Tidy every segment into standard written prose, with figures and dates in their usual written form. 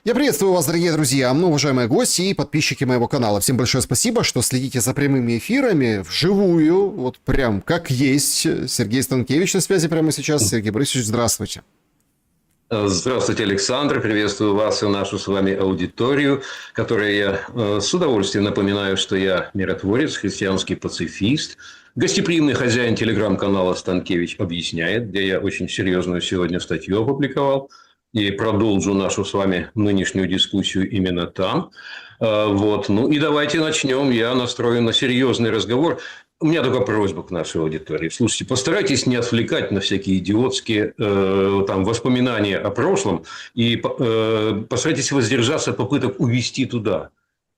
Я приветствую вас, дорогие друзья, уважаемые гости и подписчики моего канала. Всем большое спасибо, что следите за прямыми эфирами вживую, вот прям как есть. Сергей Станкевич на связи прямо сейчас. Сергей Борисович, здравствуйте. Здравствуйте, Александр. Приветствую вас и нашу с вами аудиторию, которой я с удовольствием напоминаю, что я миротворец, христианский пацифист, гостеприимный хозяин телеграм-канала «Станкевич объясняет», где я очень серьезную сегодня статью опубликовал и продолжу нашу с вами нынешнюю дискуссию именно там. Вот. Ну и давайте начнем. Я настроен на серьезный разговор. У меня только просьба к нашей аудитории. Слушайте, постарайтесь не отвлекать на всякие идиотские там, воспоминания о прошлом и постарайтесь воздержаться от попыток увести туда.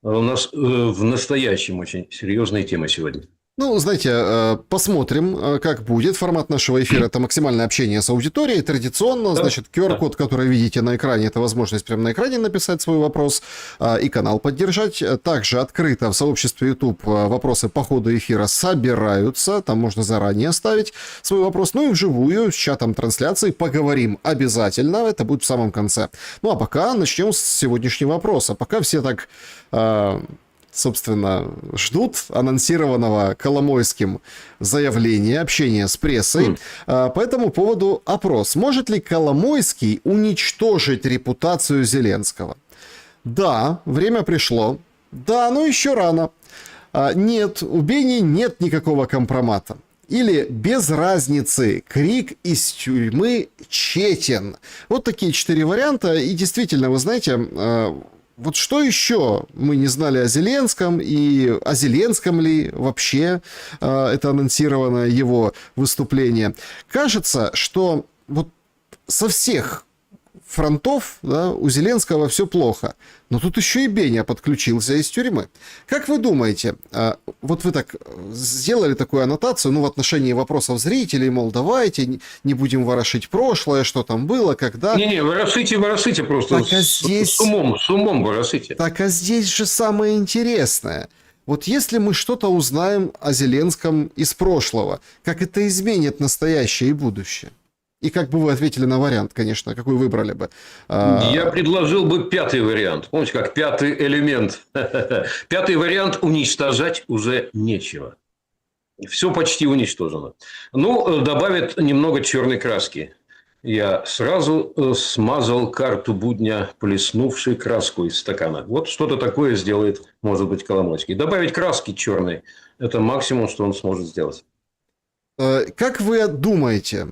У нас в настоящем очень серьезная тема сегодня. Ну, знаете, посмотрим, как будет. Формат нашего эфира – это максимальное общение с аудиторией. Традиционно, значит, QR-код, который видите на экране, это возможность прямо на экране написать свой вопрос и канал поддержать. Также открыто в сообществе YouTube вопросы по ходу эфира собираются. Там можно заранее оставить свой вопрос. Ну и вживую с чатом трансляции поговорим обязательно. Это будет в самом конце. Ну, а пока начнем с сегодняшнего вопроса. Пока все так... собственно, ждут анонсированного Коломойским заявления, общения с прессой. По этому поводу опрос. Может ли Коломойский уничтожить репутацию Зеленского? Да, время пришло. Да, но еще рано. Нет, у Бени нет никакого компромата. Или без разницы, крик из тюрьмы Четен. Вот такие 4 варианта. И действительно, вы знаете... Вот что еще мы не знали о Зеленском, и о Зеленском ли вообще это анонсировано его выступление. Кажется, что вот со всех фронтов, да, у Зеленского все плохо. Но тут еще и Беня подключился из тюрьмы. Как вы думаете, вот вы так сделали такую аннотацию, ну, в отношении вопросов зрителей, мол, давайте не будем ворошить прошлое, что там было, когда... Не-не, ворошите просто так, а здесь... с умом ворошите. Так, а здесь же самое интересное. Вот если мы что-то узнаем о Зеленском из прошлого, как это изменит настоящее и будущее? И как бы вы ответили на вариант, конечно, какой выбрали бы? Я предложил бы 5-й вариант. Помните, как 5-й элемент. 5-й вариант – уничтожать уже нечего. Все почти уничтожено. Ну, добавит немного черной краски. Я сразу смазал карту будня, плеснувшей краску из стакана. Вот что-то такое сделает, может быть, Коломойский. Добавить краски черной – это максимум, что он сможет сделать. Как вы думаете,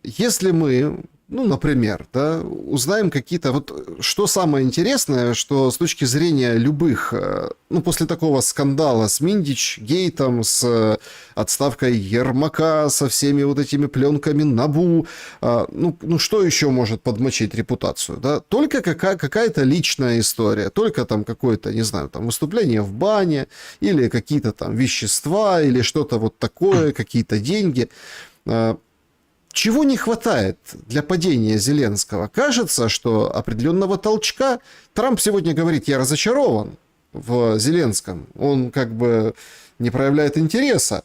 если мы, ну, например, да, узнаем какие-то... Вот что самое интересное, что с точки зрения любых... Ну, после такого скандала с Миндич-гейтом, с отставкой Ермака, со всеми вот этими пленками НАБУ, ну что еще может подмочить репутацию? Да? Только какая-то личная история, только там какое-то, не знаю, там выступление в бане, или какие-то там вещества, или что-то вот такое, какие-то деньги... Чего не хватает для падения Зеленского? Кажется, что определенного толчка. Трамп сегодня говорит, я разочарован в Зеленском. Он как бы не проявляет интереса.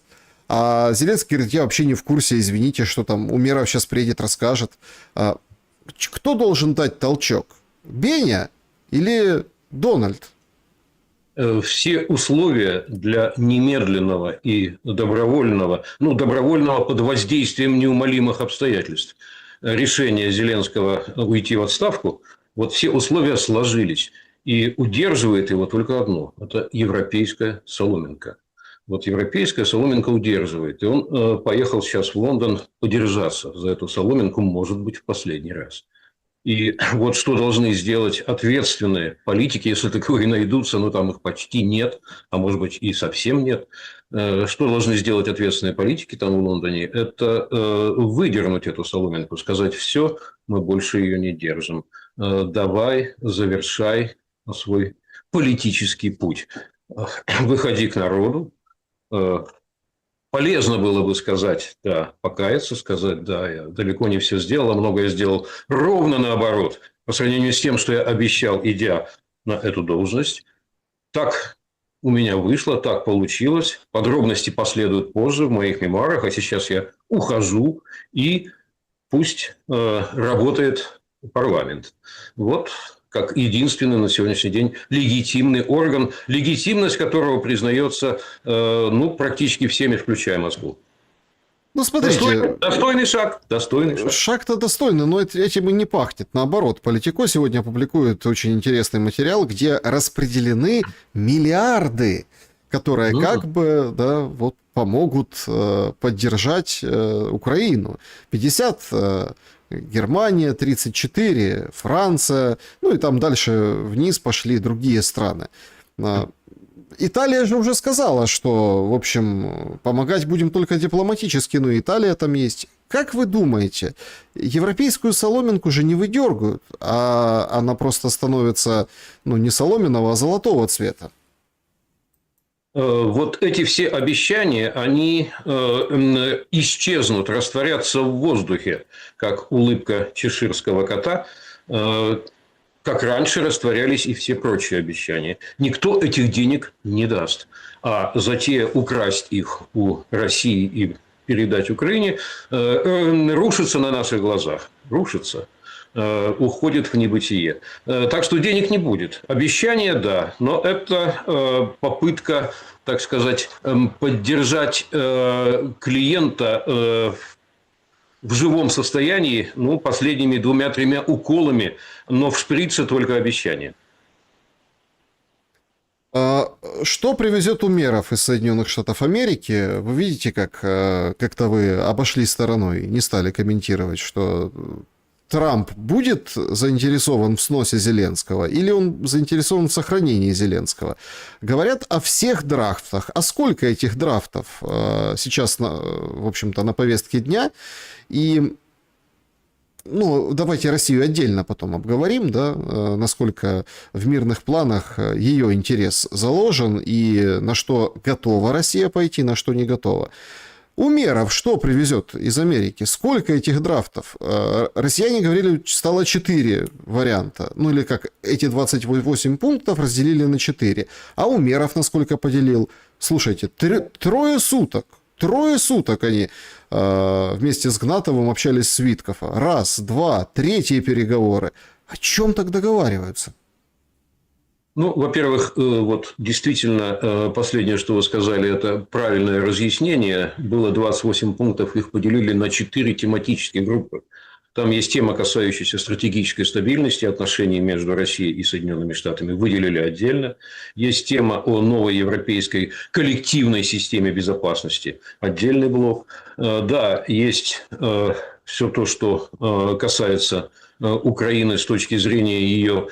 А Зеленский говорит, я вообще не в курсе, извините, что там Умеров сейчас приедет, расскажет. Кто должен дать толчок? Беня или Дональд? Все условия для немедленного и добровольного, добровольного под воздействием неумолимых обстоятельств решения Зеленского уйти в отставку, вот все условия сложились. И удерживает его только одно – это европейская соломинка. Вот европейская соломинка удерживает. И он поехал сейчас в Лондон подержаться за эту соломинку, может быть, в последний раз. И вот что должны сделать ответственные политики, если таковые найдутся, но там их почти нет, а может быть и совсем нет. Что должны сделать ответственные политики там в Лондоне? Это выдернуть эту соломинку, сказать, все, мы больше ее не держим. Давай, завершай свой политический путь. Выходи к народу. Полезно было бы сказать, да, покаяться, сказать, да, я далеко не все сделал, а многое сделал ровно наоборот, по сравнению с тем, что я обещал, идя на эту должность. Так у меня вышло, так получилось. Подробности последуют позже в моих мемуарах, а сейчас я ухожу, и пусть работает парламент. Вот как единственный на сегодняшний день легитимный орган, легитимность которого признается практически всеми, включая Москву. Ну, смотрите, достойный шаг. Достойный шаг. Шаг-то достойный, но этим и не пахнет. Наоборот, Политико сегодня публикует очень интересный материал, где распределены миллиарды, которые как бы помогут поддержать Украину. 50 Германия, 34 Франция, ну и там дальше вниз пошли другие страны. Италия же уже сказала, что, в общем, помогать будем только дипломатически, но Италия там есть. Как вы думаете, европейскую соломинку же не выдергают, а она просто становится, не соломенного, а золотого цвета? Вот эти все обещания, они исчезнут, растворятся в воздухе, как улыбка чеширского кота, как раньше растворялись и все прочие обещания. Никто этих денег не даст. А затея украсть их у России и передать Украине рушится на наших глазах. Рушится. Уходит в небытие. Так что денег не будет. Обещания, да, но это попытка, так сказать, поддержать клиента в живом состоянии, последними 2-3 уколами, но в шприце только обещания. Что привезет Умеров из Соединенных Штатов Америки? Вы видите, как-то вы обошли стороной, не стали комментировать, что Трамп будет заинтересован в сносе Зеленского или он заинтересован в сохранении Зеленского? Говорят о всех драфтах. А сколько этих драфтов сейчас, в общем-то, на повестке дня? И, давайте Россию отдельно потом обговорим, да, насколько в мирных планах ее интерес заложен и на что готова Россия пойти, на что не готова. Умеров что привезет из Америки? Сколько этих драфтов? Россияне говорили, стало 4 варианта. Или как эти 28 пунктов разделили на 4. А Умеров насколько поделил? Слушайте, 3 суток. 3 суток они вместе с Гнатовым общались с Виткофа. 1, 2, 3 переговоры. О чем так договариваются? Во-первых, действительно, последнее, что вы сказали, это правильное разъяснение. Было 28 пунктов, их поделили на 4 тематические группы. Там есть тема, касающаяся стратегической стабильности отношений между Россией и Соединенными Штатами, выделили отдельно. Есть тема о новой европейской коллективной системе безопасности, отдельный блок. Да, есть все то, что касается Украины с точки зрения ее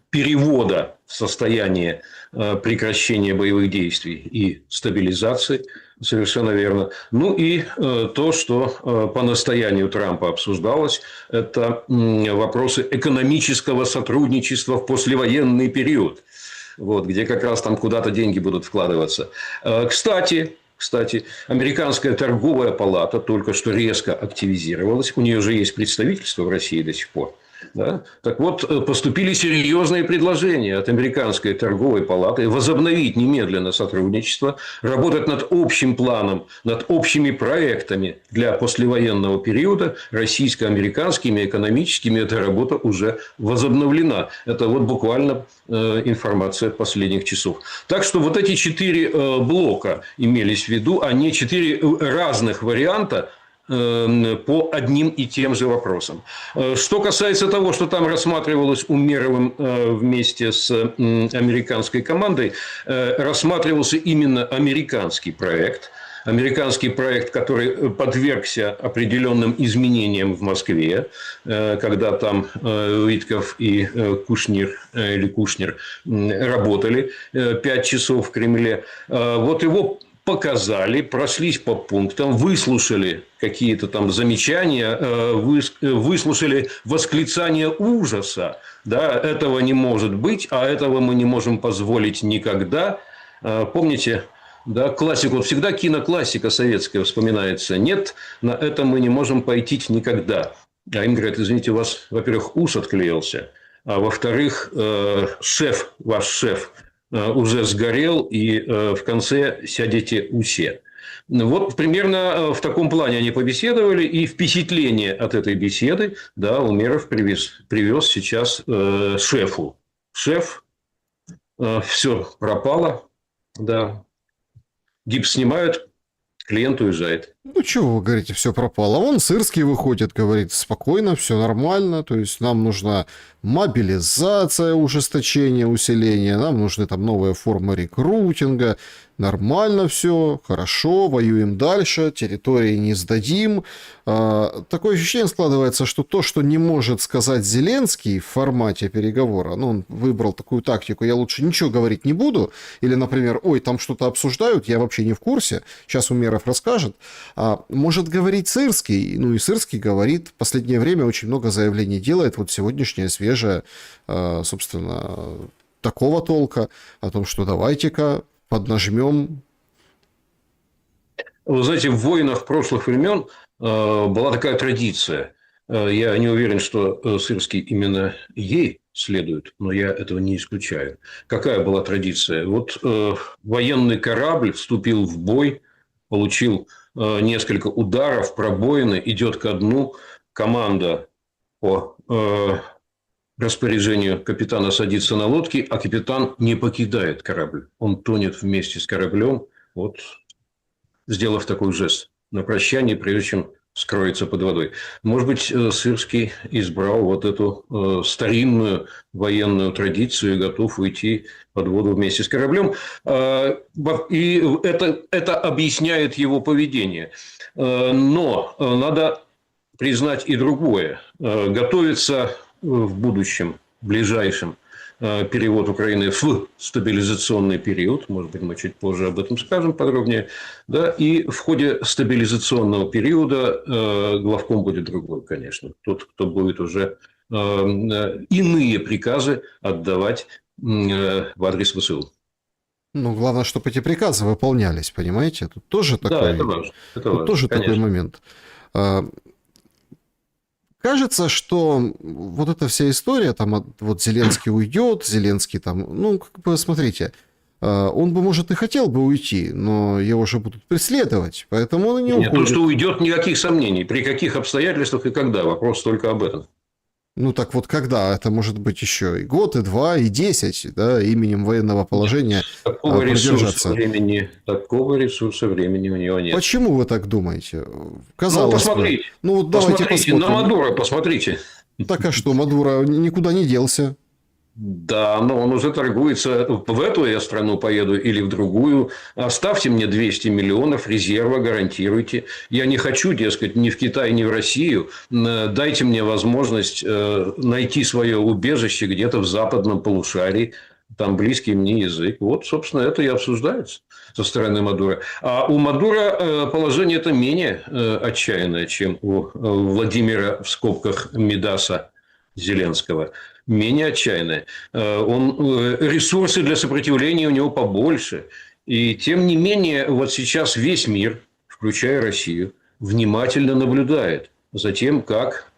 перевода в состояние прекращения боевых действий и стабилизации. Совершенно верно. И то, что по настоянию Трампа обсуждалось, это вопросы экономического сотрудничества в послевоенный период, где как раз там куда-то деньги будут вкладываться. Кстати, американская торговая палата только что резко активизировалась. У нее же есть представительство в России до сих пор. Да? Так вот, поступили серьезные предложения от американской торговой палаты возобновить немедленно сотрудничество, работать над общим планом, над общими проектами для послевоенного периода, российско-американскими, экономическими. Эта работа уже возобновлена. Это буквально информация последних часов. Так что эти 4 блока имелись в виду, а не 4 разных варианта по одним и тем же вопросам. Что касается того, что там рассматривалось Умеровым вместе с американской командой, рассматривался именно американский проект, который подвергся определенным изменениям в Москве, когда там Витков и Кушнер работали 5 часов в Кремле. Его показали, прошлись по пунктам, выслушали какие-то там замечания, выслушали восклицания ужаса. Да, этого не может быть, а этого мы не можем позволить никогда. Помните, да, классику, всегда киноклассика советская вспоминается. Нет, на это мы не можем пойти никогда. А им говорят, извините, у вас, во-первых, ус отклеился, а во-вторых, ваш шеф уже сгорел, и в конце сядете усе. Вот примерно в таком плане они побеседовали, и впечатление от этой беседы, да, Умеров привез сейчас шефу. Шеф, все пропало, да, гипс снимают, клиент уезжает. Ну, чего вы говорите, все пропало? Вон Сырский выходит, говорит, спокойно, все нормально, то есть нам нужна мобилизация, ужесточение, усиление, нам нужны там новые формы рекрутинга, нормально все, хорошо, воюем дальше, территории не сдадим. Такое ощущение складывается, что то, что не может сказать Зеленский в формате переговора, ну, он выбрал такую тактику, я лучше ничего говорить не буду, или, например, ой, там что-то обсуждают, я вообще не в курсе, сейчас Умеров расскажет, может говорить Сырский, ну и Сырский говорит, в последнее время очень много заявлений делает, вот сегодняшнее свежее, собственно, такого толка, о том, что давайте-ка поднажмем. Вы знаете, в войнах прошлых времен была такая традиция. Я не уверен, что Сырский именно ей следует, но я этого не исключаю. Какая была традиция? Вот военный корабль вступил в бой, получил несколько ударов, пробоины, идет ко дну, команда по распоряжению капитана садится на лодки, а капитан не покидает корабль. Он тонет вместе с кораблем, вот, сделав такой жест на прощание, прежде чем скроется под водой. Может быть, Сырский избрал вот эту старинную военную традицию и готов уйти под воду вместе с кораблем. И это объясняет его поведение. Но надо признать и другое. Готовится в будущем, ближайшем, перевод Украины в стабилизационный период. Может быть, мы чуть позже об этом скажем подробнее. Да? И в ходе стабилизационного периода главком будет другой, конечно. Тот, кто будет уже иные приказы отдавать в адрес ВСУ. Ну, главное, чтобы эти приказы выполнялись, понимаете? Тут тоже такой, да, это важно. Это важно, тоже конечно. такой момент. Кажется, что вот эта вся история, там, вот Зеленский уйдет, Зеленский там, ну, как бы, смотрите, он бы, может, и хотел бы уйти, но его же будут преследовать, поэтому он и не уходит. То, что уйдет, никаких сомнений. При каких обстоятельствах и когда? Вопрос только об этом. Ну, так вот, когда? Это может быть еще и год, и 2, и 10, да, именем военного положения такого продержаться. Такого ресурса времени у него нет. Почему вы так думаете? Казалось посмотрите. бы. Ну, вот давайте посмотрим. На Мадуро посмотрите. Так а что, Мадуро никуда не делся? Да, но он уже торгуется. В эту я страну поеду или в другую. Оставьте мне 200 миллионов резерва, гарантируйте. Я не хочу, дескать, ни в Китай, ни в Россию. Дайте мне возможность найти свое убежище где-то в западном полушарии. Там близкий мне язык. Вот, собственно, это и обсуждается со стороны Мадуро. А у Мадуро положение это менее отчаянное, чем у Владимира, в скобках, Мидаса Зеленского. Менее отчаянное. Ресурсы для сопротивления у него побольше. И тем не менее, вот сейчас весь мир, включая Россию, внимательно наблюдает за тем, как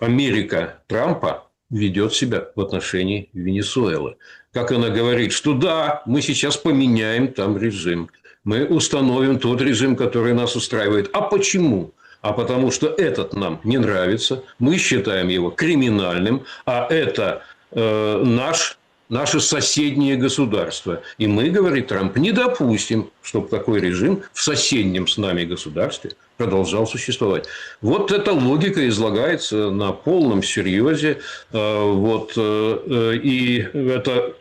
Америка Трампа ведет себя в отношении Венесуэлы. Как она говорит, что да, мы сейчас поменяем там режим. Мы установим тот режим, который нас устраивает. А почему? А потому что этот нам не нравится, мы считаем его криминальным, а это наше соседнее государство. И мы, говорит Трамп, не допустим, чтобы такой режим в соседнем с нами государстве продолжал существовать. Вот эта логика излагается на полном серьезе. И это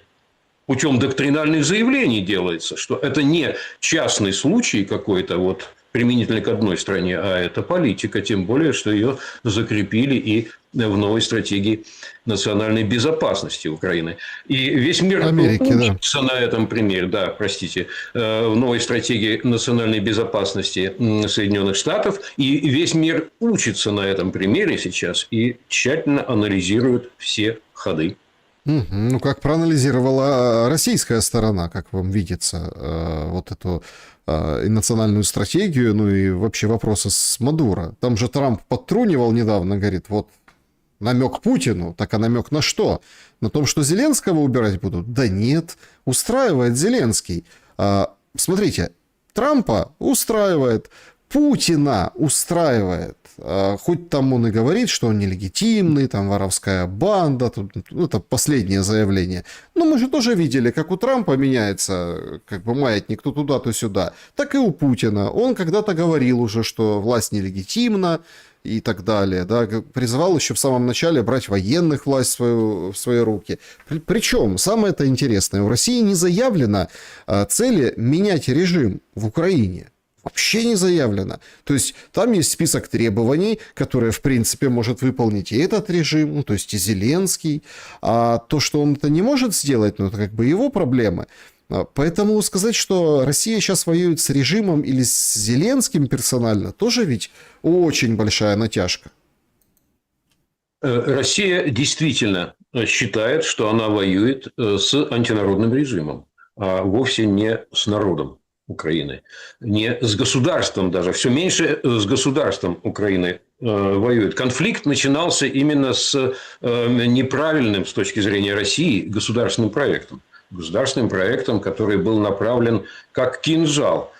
путем доктринальных заявлений делается, что это не частный случай какой-то вот применительно к одной стране, а это политика, тем более, что ее закрепили и в новой стратегии национальной безопасности Украины. И весь мир учится на этом примере, в новой стратегии национальной безопасности Соединенных Штатов, и весь мир учится на этом примере сейчас и тщательно анализирует все ходы. Ну, как проанализировала российская сторона, как вам видится, вот эту и национальную стратегию, ну и вообще вопросы с Мадуро. Там же Трамп подтрунивал недавно, говорит, вот намек Путину, так а намек на что? На том, что Зеленского убирать будут? Да нет, устраивает Зеленский. Смотрите, Трампа устраивает, Путина устраивает. Хоть там он и говорит, что он нелегитимный, там воровская банда, тут, ну, это последнее заявление. Но мы же тоже видели, как у Трампа меняется как бы маятник то туда, то сюда. Так и у Путина. Он когда-то говорил уже, что власть нелегитимна и так далее. Да? Призывал еще в самом начале брать военных власть в свои руки. Причем, самое это интересное, в России не заявлено цели менять режим в Украине. Вообще не заявлено. То есть там есть список требований, которые, в принципе, может выполнить и этот режим, ну, то есть и Зеленский. А то, что он это не может сделать, ну, это как бы его проблемы. Поэтому сказать, что Россия сейчас воюет с режимом или с Зеленским персонально, тоже ведь очень большая натяжка. Россия действительно считает, что она воюет с антинародным режимом, а вовсе не с народом Украины, не с государством даже, все меньше с государством Украины воюет. Конфликт начинался именно с неправильным с точки зрения России государственным проектом, который был направлен как кинжал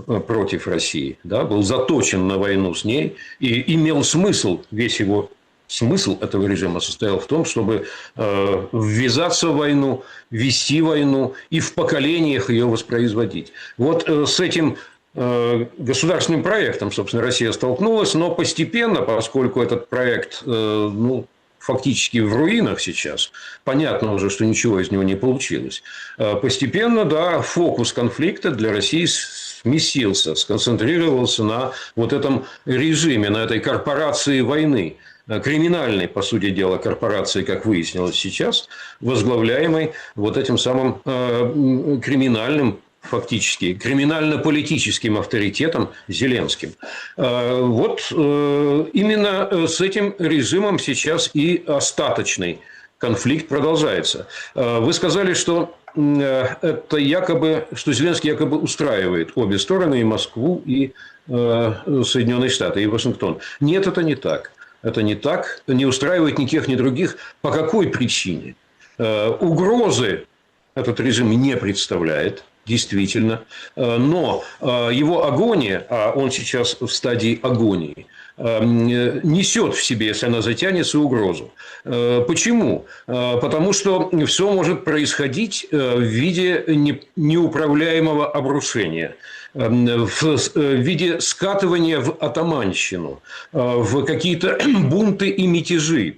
против России, да, был заточен на войну с ней и имел смысл, весь его смысл этого режима состоял в том, чтобы ввязаться в войну, вести войну и в поколениях ее воспроизводить. Вот с этим государственным проектом, собственно, Россия столкнулась, но постепенно, поскольку этот проект, ну, фактически в руинах сейчас, понятно уже, что ничего из него не получилось. Постепенно, да, фокус конфликта для России сместился, сконцентрировался на вот этом режиме, на этой корпорации войны. Криминальной, по сути дела, корпорации, как выяснилось сейчас, возглавляемой вот этим самым криминальным, фактически, криминально-политическим авторитетом Зеленским. Вот именно с этим режимом сейчас и остаточный конфликт продолжается. Вы сказали, что это якобы, что Зеленский якобы устраивает обе стороны, и Москву, и Соединенные Штаты, и Вашингтон. Нет, это не так. Это не так, не устраивает ни тех, ни других. По какой причине? Угрозы этот режим не представляет, действительно. Но его агония, а он сейчас в стадии агонии, несет в себе, если она затянется, угрозу. Почему? Потому что все может происходить в виде неуправляемого обрушения, в виде скатывания в атаманщину, в какие-то бунты и мятежи.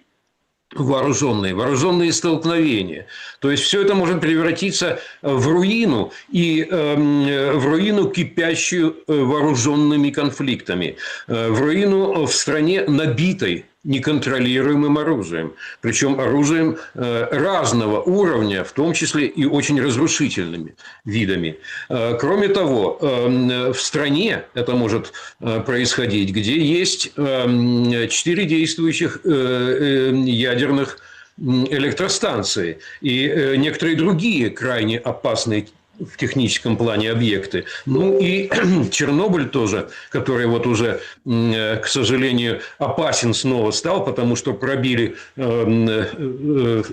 Вооруженные столкновения. То есть все это может превратиться в руину, и в руину, кипящую вооруженными конфликтами, в руину в стране, набитой неконтролируемым оружием. Причем оружием разного уровня, в том числе и очень разрушительными видами. Кроме того, в стране это может происходить, где есть 4 действующих ядерных электростанции и некоторые другие крайне опасные в техническом плане объекты. Ну и Чернобыль тоже, который вот уже, к сожалению, опасен снова стал, потому что пробили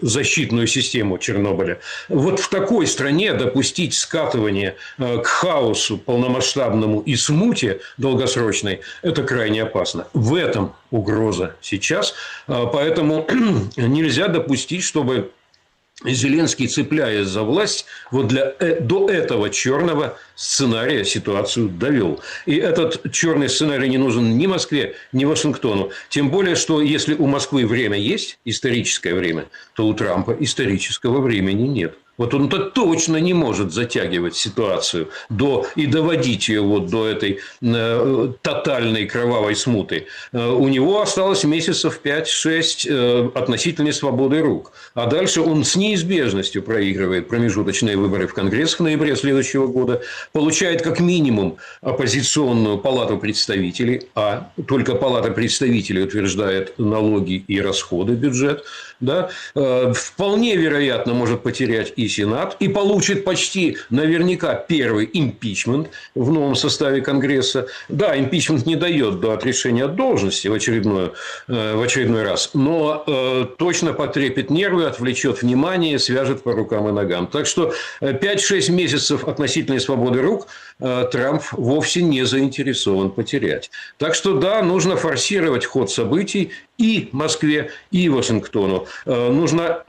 защитную систему Чернобыля. Вот в такой стране допустить скатывание к хаосу полномасштабному и смуте долгосрочной – это крайне опасно. В этом угроза сейчас. Поэтому нельзя допустить, чтобы Зеленский, цепляясь за власть, вот до этого черного сценария ситуацию довел. И этот черный сценарий не нужен ни Москве, ни Вашингтону. Тем более, что если у Москвы время есть, историческое время, то у Трампа исторического времени нет. Вот он-то точно не может затягивать ситуацию и доводить ее вот до этой тотальной кровавой смуты. У него осталось месяцев 5-6 относительной свободы рук. А дальше он с неизбежностью проигрывает промежуточные выборы в Конгресс в ноябре следующего года, получает как минимум оппозиционную палату представителей, а только палата представителей утверждает налоги и расходы, бюджет. Да? Вполне вероятно может потерять и и Сенат и получит почти наверняка первый импичмент в новом составе Конгресса. Да, импичмент не дает до отрешения от должности в очередной раз, но точно потрепет нервы, отвлечет внимание, свяжет по рукам и ногам. Так что 5-6 месяцев относительной свободы рук Трамп вовсе не заинтересован потерять. Так что да, нужно форсировать ход событий и Москве, и Вашингтону. Нужно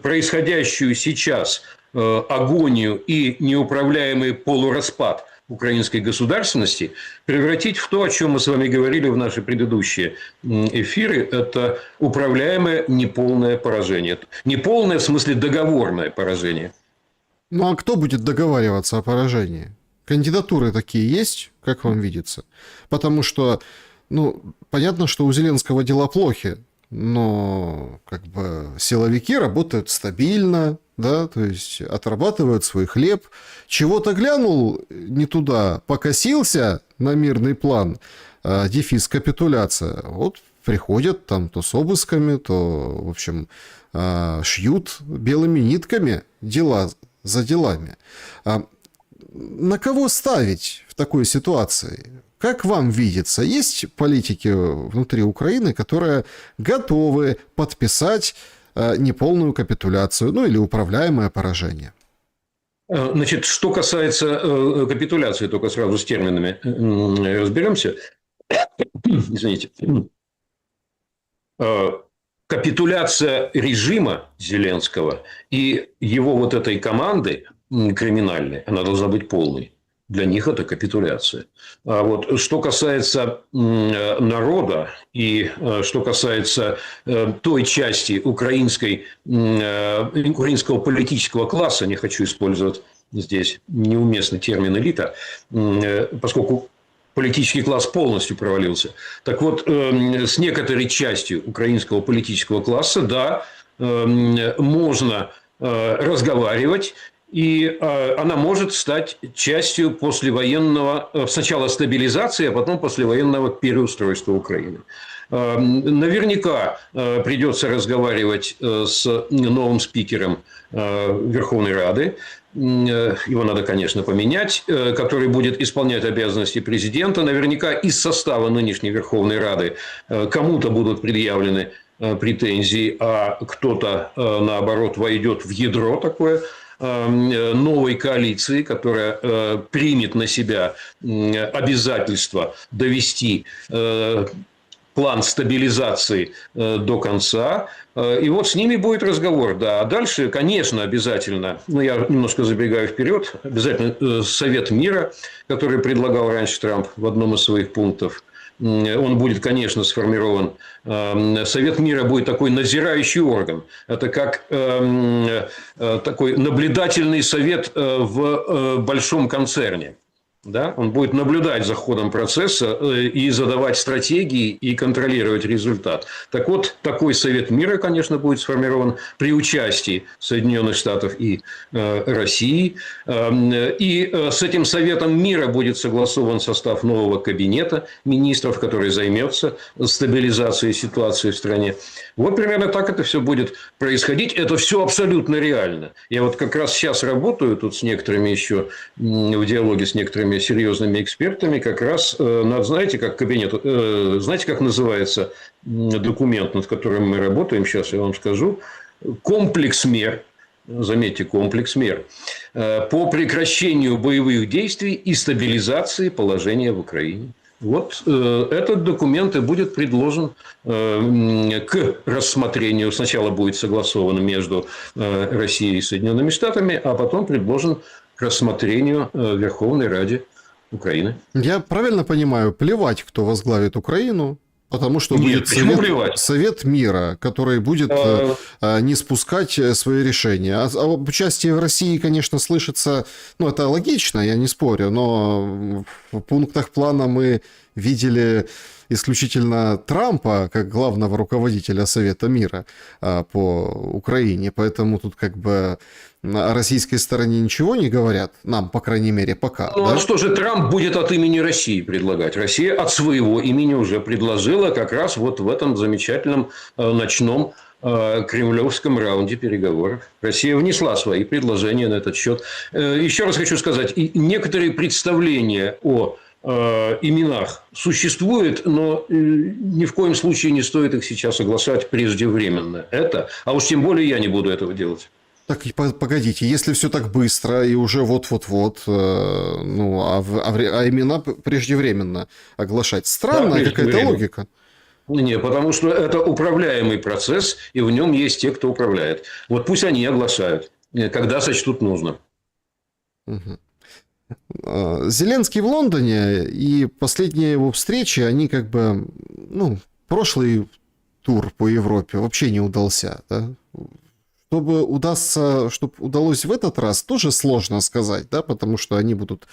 происходящую сейчас агонию и неуправляемый полураспад украинской государственности превратить в то, о чем мы с вами говорили в наши предыдущие эфиры, это управляемое неполное поражение. Неполное в смысле договорное поражение. Ну, а кто будет договариваться о поражении? Кандидатуры такие есть, как вам видится? Потому что, ну, понятно, что у Зеленского дела плохи, но как бы силовики работают стабильно, да, то есть отрабатывают свой хлеб. Чего-то глянул не туда, покосился на мирный план, дефис капитуляция. Вот приходят там то с обысками, то, в общем, шьют белыми нитками дела за делами. На кого ставить в такой ситуации? Как вам видится, есть политики внутри Украины, которые готовы подписать неполную капитуляцию, ну или управляемое поражение? Значит, что касается капитуляции, только сразу с терминами разберемся. Извините. Капитуляция режима Зеленского и его вот этой команды криминальной, она должна быть полной. Для них это капитуляция. А вот что касается народа и что касается той части украинского политического класса, не хочу использовать здесь неуместный термин «элита», поскольку политический класс полностью провалился. Так вот, с некоторой частью украинского политического класса, да, можно разговаривать. И она может стать частью послевоенного, сначала стабилизации, а потом послевоенного переустройства Украины. Наверняка придется разговаривать с новым спикером Верховной Рады. Его надо, конечно, поменять, который будет исполнять обязанности президента. Наверняка из состава нынешней Верховной Рады кому-то будут предъявлены претензии, а кто-то, наоборот, войдет в ядро такое новой коалиции, которая примет на себя обязательство довести план стабилизации до конца. И вот с ними будет разговор. Да. А дальше, конечно, обязательно, я немножко забегаю вперед, обязательно Совет мира, который предлагал раньше Трамп в одном из своих пунктов. Он будет, конечно, сформирован. Совет мира будет такой назирающий орган. Это как такой наблюдательный совет в большом концерне. Да? Он будет наблюдать за ходом процесса и задавать стратегии и контролировать результат. Так вот, такой Совет мира, конечно, будет сформирован при участии Соединенных Штатов и России. И с этим Советом мира будет согласован состав нового кабинета министров, который займется стабилизацией ситуации в стране. Вот примерно так это все будет происходить. Это все абсолютно реально. Я вот как раз сейчас работаю тут с некоторыми еще в диалоге с некоторыми серьезными экспертами, как раз знаете, как кабинет, знаете, как называется документ, над которым мы работаем, сейчас я вам скажу, комплекс мер, заметьте, комплекс мер по прекращению боевых действий и стабилизации положения в Украине. Вот этот документ и будет предложен к рассмотрению. Сначала будет согласован между Россией и Соединенными Штатами, а потом предложен к рассмотрению Верховной Раде Украины. Я правильно понимаю, плевать, кто возглавит Украину, потому что будет совет мира, который будет не спускать свои решения. Об участии в России, конечно, слышится, ну, это логично, я не спорю, но в пунктах плана мы видели исключительно Трампа как главного руководителя Совета мира по Украине, поэтому тут как бы о российской стороне ничего не говорят, нам, по крайней мере, пока. Ну, да? а что же Трамп будет от имени России предлагать? Россия от своего имени уже предложила как раз вот в этом замечательном ночном кремлевском раунде переговоров. Россия внесла свои предложения на этот счет. Еще раз хочу сказать, некоторые представления о именах существуют, но ни в коем случае не стоит их сейчас оглашать преждевременно. А уж тем более я не буду этого делать. Так, погодите, если все так быстро и уже вот-вот-вот, ну, а имена преждевременно оглашать, странная Да, какая-то логика. Не, потому что это управляемый процесс, и в нем есть те, кто управляет. Вот пусть они оглашают, когда сочтут нужно. Угу. Зеленский в Лондоне и последние его встречи, они как бы, ну, прошлый тур по Европе вообще не удался, да? Чтобы удалось в этот раз, тоже сложно сказать, да, потому что они будут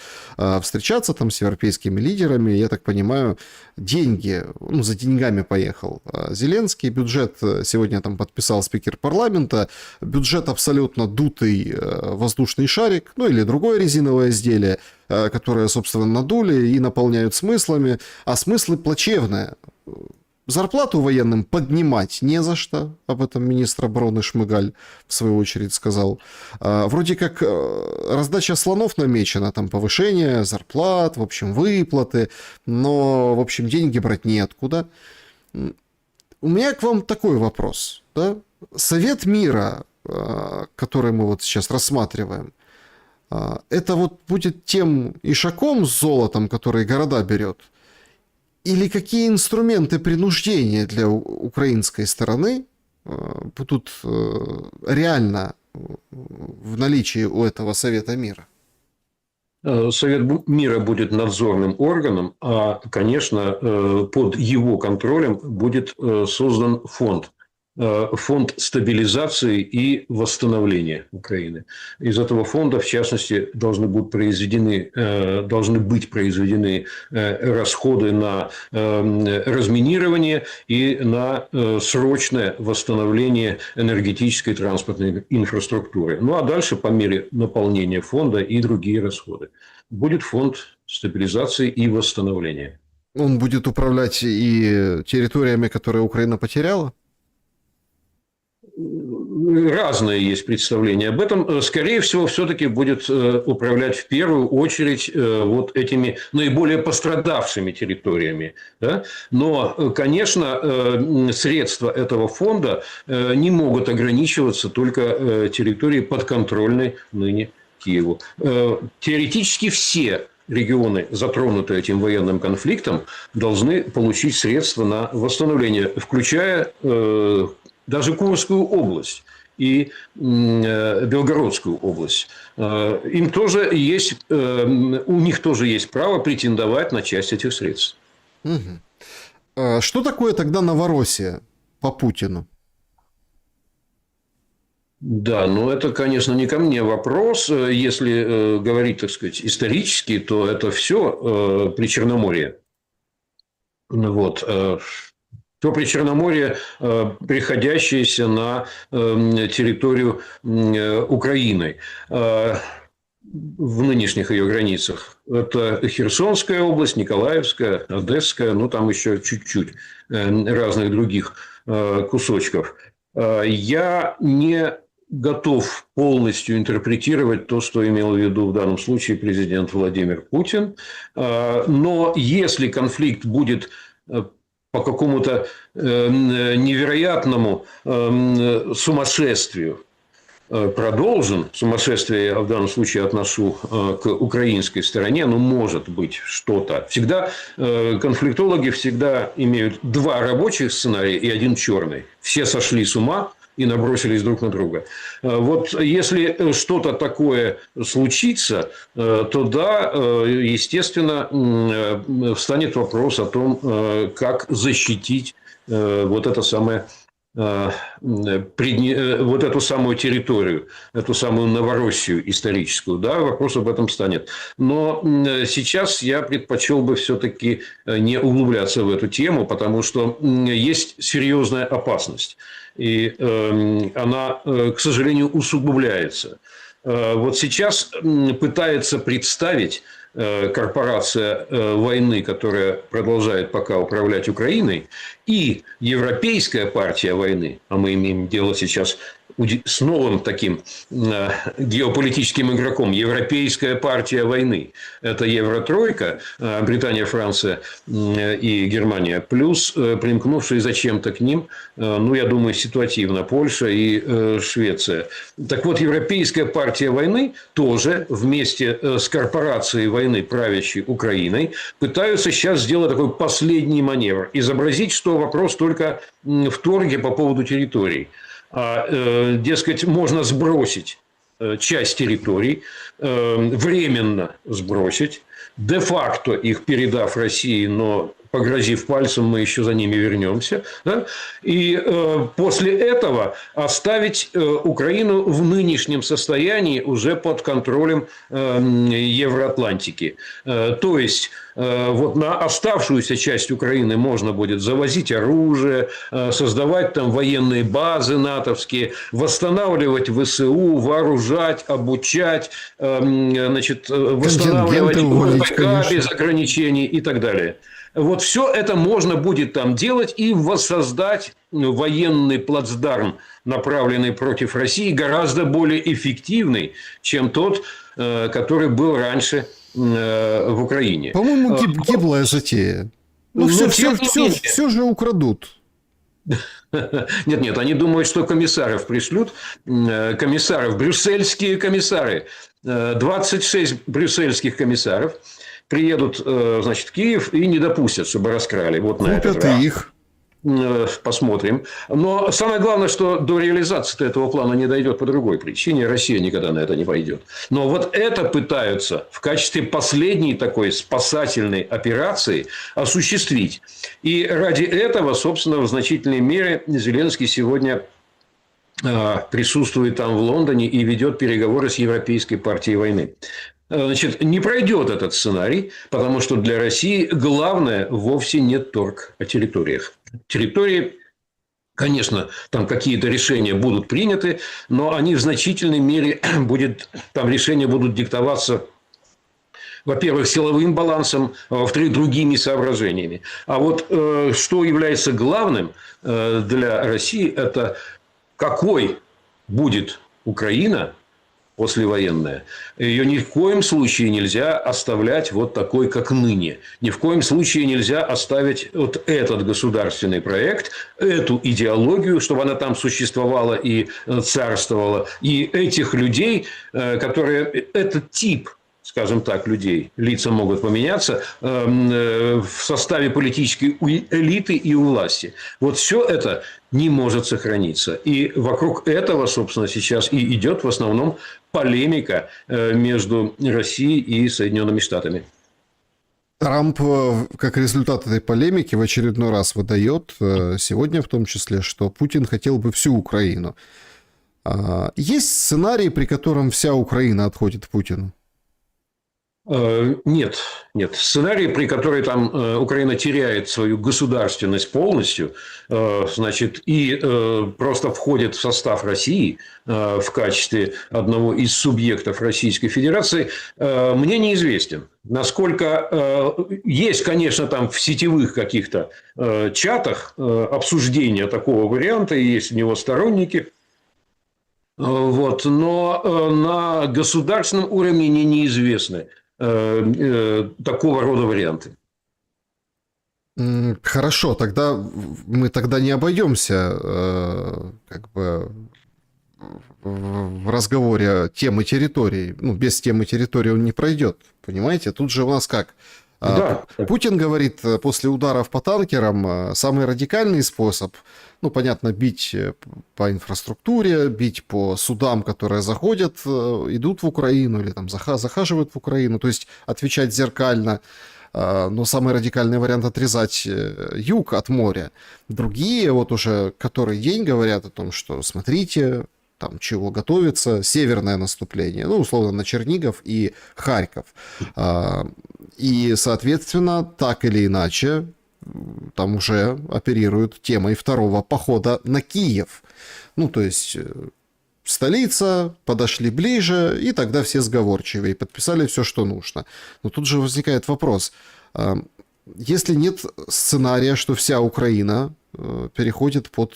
встречаться там с европейскими лидерами, я так понимаю, деньги, ну, за деньгами поехал Зеленский, бюджет сегодня там подписал спикер парламента, бюджет абсолютно дутый воздушный шарик, ну, или другое резиновое изделие, которое, собственно, надули и наполняют смыслами, а смыслы плачевные. Зарплату военным поднимать не за что, об этом министр обороны Шмыгаль в свою очередь сказал. Вроде как раздача слонов намечена, там повышение зарплат, в общем, выплаты, но, в общем, деньги брать неоткуда. У меня к вам такой вопрос. Да? Совет мира, который мы вот сейчас рассматриваем, это вот будет тем ишаком с золотом, который города берет? Или какие инструменты принуждения для украинской стороны будут реально в наличии у этого Совета мира? Совет мира будет надзорным органом, а, конечно, под его контролем будет создан фонд. Фонд стабилизации и восстановления Украины. Из этого фонда, в частности, должны быть произведены расходы на разминирование и на срочное восстановление энергетической и транспортной инфраструктуры. Ну, а дальше, по мере наполнения фонда, и другие расходы. Будет фонд стабилизации и восстановления. Он будет управлять и территориями, которые Украина потеряла? Разные есть представления об этом. Скорее всего, все-таки будет управлять в первую очередь вот этими наиболее пострадавшими территориями. Да? Но, конечно, средства этого фонда не могут ограничиваться только территорией, подконтрольной ныне Киеву. Теоретически все регионы, затронутые этим военным конфликтом, должны получить средства на восстановление, включая даже Курскую область и Белгородскую область. Им тоже есть, у них тоже есть право претендовать на часть этих средств. Угу. Что такое тогда Новороссия по Путину? Да, ну это, конечно, не ко мне вопрос. Если говорить, так сказать, исторически, то это все Причерноморье. Вот. То Причерноморье, приходящееся на территорию Украины в нынешних ее границах. Это Херсонская область, Николаевская, Одесская, ну там еще чуть-чуть разных других кусочков. Я не готов полностью интерпретировать то, что имел в виду в данном случае президент Владимир Путин. Но если конфликт будет по какому-то невероятному сумасшествию продолжен, сумасшествие я в данном случае отношу к украинской стороне, но может быть что-то. Всегда конфликтологи всегда имеют два рабочих сценария и один черный. Все сошли с ума и набросились друг на друга. Вот если что-то такое случится, то да, естественно, встанет вопрос о том, как защитить вот это самое, вот эту самую территорию, эту самую Новороссию историческую, да, вопрос об этом станет. Но сейчас я предпочел бы все-таки не углубляться в эту тему, потому что есть серьезная опасность. И она, к сожалению, усугубляется. Вот сейчас пытается представить корпорация войны, которая продолжает пока управлять Украиной, и Европейская партия войны, а мы имеем дело сейчас с новым таким геополитическим игроком, Европейская партия войны. Это Евротройка, Британия, Франция и Германия, плюс примкнувшие зачем-то к ним, ну, я думаю, ситуативно Польша и Швеция. Так вот, Европейская партия войны тоже вместе с корпорацией войны, правящей Украиной, пытаются сейчас сделать такой последний маневр. Изобразить, что вопрос только в торге по поводу территорий. Дескать, можно сбросить часть территорий, временно сбросить, де-факто их передав России, но погрозив пальцем, мы еще за ними вернемся. Да? И после этого оставить Украину в нынешнем состоянии уже под контролем Евроатлантики. То есть, вот на оставшуюся часть Украины можно будет завозить оружие, создавать там военные базы натовские, восстанавливать ВСУ, вооружать, обучать, значит, восстанавливать ВПК без ограничений и так далее. Вот все это можно будет там делать и воссоздать военный плацдарм, направленный против России, гораздо более эффективный, чем тот, который был раньше в Украине. По-моему, гиблая затея. Ну, все же украдут. Нет, они думают, что комиссаров пришлют. Комиссаров, брюссельские комиссары. 26 брюссельских комиссаров приедут, значит, в Киев и не допустят, чтобы раскрали. Вот на этот раз. Их. Посмотрим. Но самое главное, что до реализации этого плана не дойдет по другой причине. Россия никогда на это не пойдет. Но вот это пытаются в качестве последней такой спасательной операции осуществить. И ради этого, собственно, в значительной мере Зеленский сегодня присутствует там в Лондоне и ведет переговоры с Европейской партией войны. Значит, не пройдет этот сценарий, потому что для России главное вовсе не торг о территориях. Территории, конечно, там какие-то решения будут приняты, но они в значительной мере там решения будут диктоваться, во-первых, силовым балансом, а во-вторых, другими соображениями. А вот что является главным для России, это какой будет Украина послевоенная. Ее ни в коем случае нельзя оставлять вот такой, как ныне. Ни в коем случае нельзя оставить вот этот государственный проект, эту идеологию, чтобы она там существовала и царствовала. И этих людей, которые... Этот тип, скажем так, людей, лица могут поменяться в составе политической элиты и у власти. Вот все это не может сохраниться. И вокруг этого, собственно, сейчас и идет в основном полемика между Россией и Соединенными Штатами. Трамп, как результат этой полемики, в очередной раз выдает, сегодня в том числе, что Путин хотел бы всю Украину. Есть сценарий, при котором вся Украина отходит Путину? Нет. Сценарий, при котором там Украина теряет свою государственность полностью, значит, и просто входит в состав России в качестве одного из субъектов Российской Федерации, мне неизвестен. Насколько есть, конечно, там в сетевых каких-то чатах обсуждения такого варианта, и есть у него сторонники. Вот, но на государственном уровне неизвестны такого рода варианты. Хорошо, тогда мы не обойдемся как бы в разговоре темы территорий. Ну, без темы территории он не пройдет. Понимаете? Тут же у нас как? Да. Путин говорит, после ударов по танкерам самый радикальный способ, ну, понятно, бить по инфраструктуре, бить по судам, которые заходят, идут в Украину или там захаживают в Украину, то есть отвечать зеркально. Но самый радикальный вариант — отрезать юг от моря. Другие вот уже который день говорят о том, что смотрите, там чего готовится, северное наступление, ну, условно, на Чернигов и Харьков. И, соответственно, так или иначе, там уже оперируют темой второго похода на Киев. Ну, то есть столица, подошли ближе, и тогда все сговорчивее, подписали все, что нужно. Но тут же возникает вопрос. Если нет сценария, что вся Украина переходит под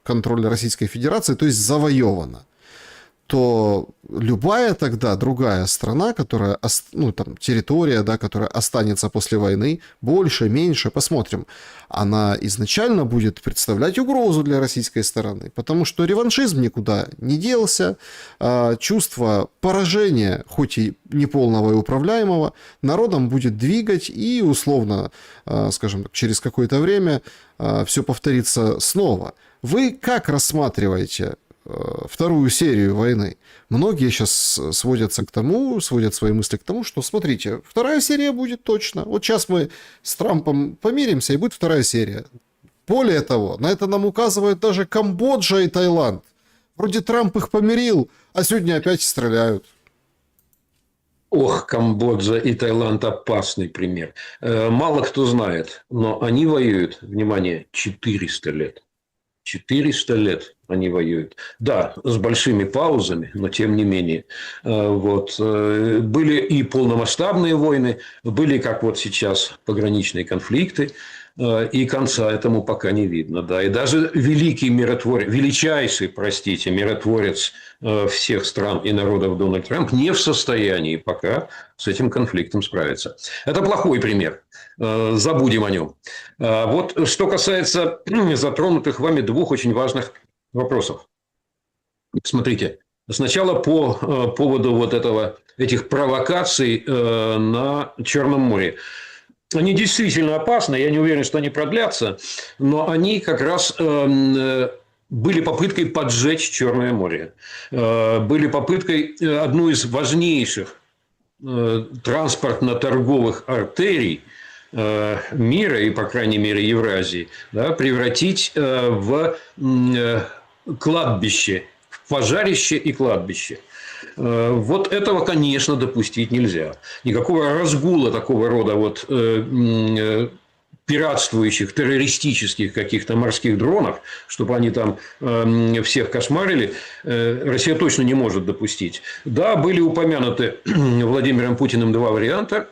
контроль Российской Федерации, то есть завоевана, то любая тогда другая страна, которая, ну, там, территория, да, которая останется после войны, больше, меньше, посмотрим, она изначально будет представлять угрозу для российской стороны, потому что реваншизм никуда не делся, чувство поражения, хоть и неполного и управляемого, народом будет двигать, и условно, скажем так, через какое-то время все повторится снова. Вы как рассматриваете вторую серию войны? Многие сейчас сводят свои мысли к тому, что, смотрите, вторая серия будет точно. Вот сейчас мы с Трампом помиримся, и будет вторая серия. Более того, на это нам указывают даже Камбоджа и Таиланд. Вроде Трамп их помирил, а сегодня опять стреляют. Ох, Камбоджа и Таиланд – опасный пример. Мало кто знает, но они воюют, внимание, 400 лет. 400 лет они воюют. Да, с большими паузами, но тем не менее. Вот. Были и полномасштабные войны, были, как вот сейчас, пограничные конфликты, и конца этому пока не видно. Да. И даже величайший, простите, миротворец всех стран и народов Дональд Трамп не в состоянии пока с этим конфликтом справиться. Это плохой пример. Забудем о нем. Вот что касается затронутых вами двух очень важных вопросов. Смотрите, сначала по поводу вот этих провокаций на Черном море. Они действительно опасны, я не уверен, что они продлятся, но они как раз были попыткой поджечь Черное море. Были попыткой одну из важнейших транспортно-торговых артерий мира, и, по крайней мере, Евразии, да, превратить в кладбище, в пожарище и кладбище. Вот этого, конечно, допустить нельзя. Никакого разгула такого рода вот пиратствующих, террористических каких-то морских дронов, чтобы они там всех кошмарили, Россия точно не может допустить. Да, были упомянуты Владимиром Путиным два варианта.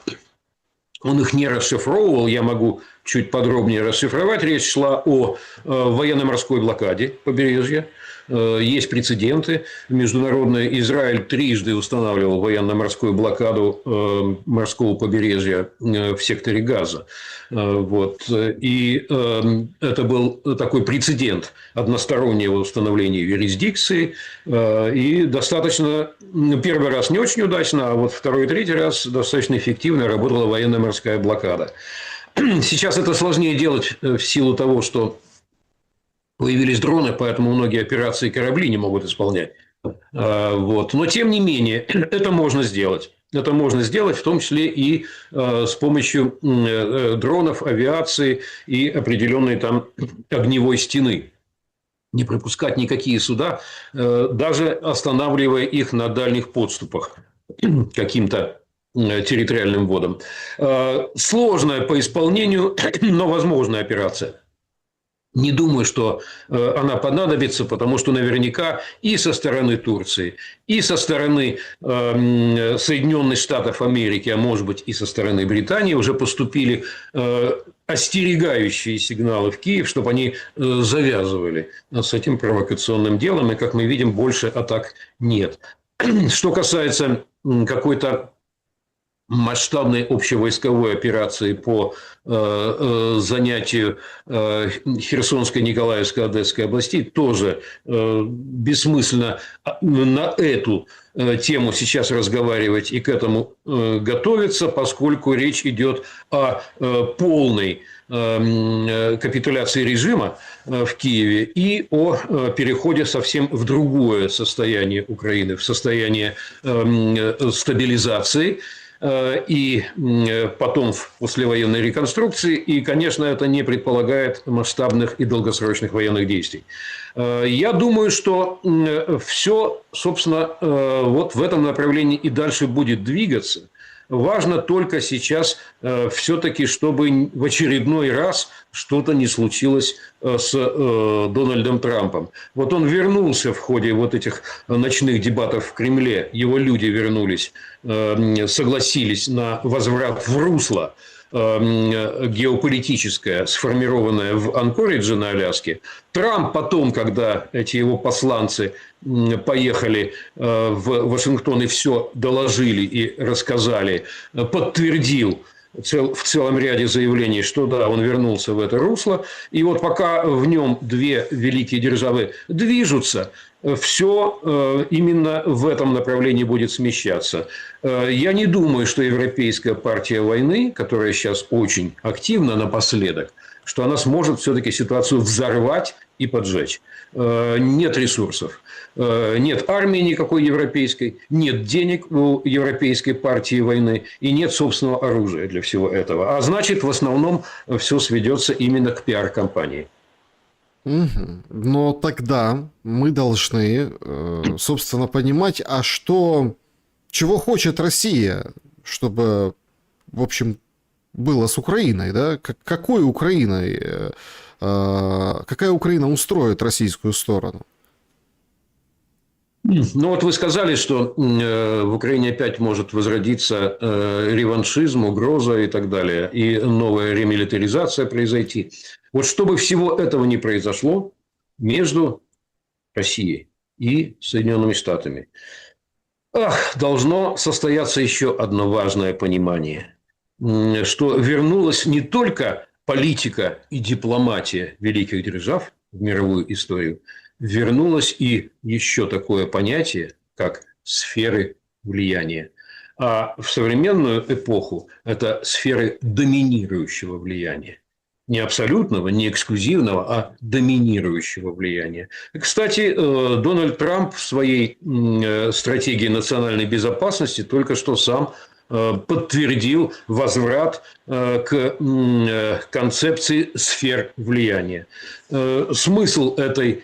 Он их не расшифровывал, я могу чуть подробнее расшифровать. Речь шла о военно-морской блокаде побережья. Есть прецеденты. Международный Израиль трижды устанавливал военно-морскую блокаду морского побережья в секторе Газа. Вот. И это был такой прецедент одностороннего установления юрисдикции. И достаточно, первый раз не очень удачно, а вот второй и третий раз достаточно эффективно работала военно-морская блокада. Сейчас это сложнее делать в силу того, что появились дроны, поэтому многие операции корабли не могут исполнять. Вот. Но, тем не менее, это можно сделать. Это можно сделать, в том числе и с помощью дронов, авиации и определенной там огневой стены. Не пропускать никакие суда, даже останавливая их на дальних подступах каким-то территориальным водам. Сложная по исполнению, но возможная операция. Не думаю, что она понадобится, потому что наверняка и со стороны Турции, и со стороны Соединенных Штатов Америки, а может быть и со стороны Британии уже поступили остерегающие сигналы в Киев, чтобы они завязывали с этим провокационным делом. И, как мы видим, больше атак нет. Что касается какой-то масштабной общевойсковой операции по занятию Херсонской, Николаевской, Одесской областей тоже бессмысленно на эту тему сейчас разговаривать и к этому готовиться, поскольку речь идет о полной капитуляции режима в Киеве и о переходе совсем в другое состояние Украины, в состояние стабилизации и потом в послевоенной реконструкции. И, конечно, это не предполагает масштабных и долгосрочных военных действий. Я думаю, что все, собственно, вот в этом направлении и дальше будет двигаться. Важно только сейчас все-таки, чтобы в очередной раз что-то не случилось с Дональдом Трампом. Вот он вернулся в ходе вот этих ночных дебатов в Кремле, его люди вернулись, согласились на возврат в русло геополитическое, сформированное в Анкоридже на Аляске. Трамп потом, когда эти его посланцы поехали в Вашингтон и все доложили и рассказали, подтвердил в целом ряде заявлений, что да, он вернулся в это русло. И вот пока в нем две великие державы движутся, все именно в этом направлении будет смещаться. Я не думаю, что Европейская партия войны, которая сейчас очень активна напоследок, что она сможет все-таки ситуацию взорвать и поджечь. Нет ресурсов. Нет армии никакой европейской, нет денег у Европейской партии войны и нет собственного оружия для всего этого. А значит, в основном все сведется именно к пиар-компании. Мгм. Но тогда мы должны, собственно, понимать, а что, чего хочет Россия, чтобы, в общем, было с Украиной, да? Какой Украиной, какая Украина устроит российскую сторону? Ну вот вы сказали, что в Украине опять может возродиться реваншизм, угроза и так далее, и новая ремилитаризация произойти. Вот чтобы всего этого не произошло между Россией и Соединенными Штатами, должно состояться еще одно важное понимание, что вернулась не только политика и дипломатия великих держав в мировую историю, вернулось и еще такое понятие, как сферы влияния. А в современную эпоху это сферы доминирующего влияния. Не абсолютного, не эксклюзивного, а доминирующего влияния. Кстати, Дональд Трамп в своей стратегии национальной безопасности только что сам подтвердил возврат к концепции сфер влияния. Смысл этой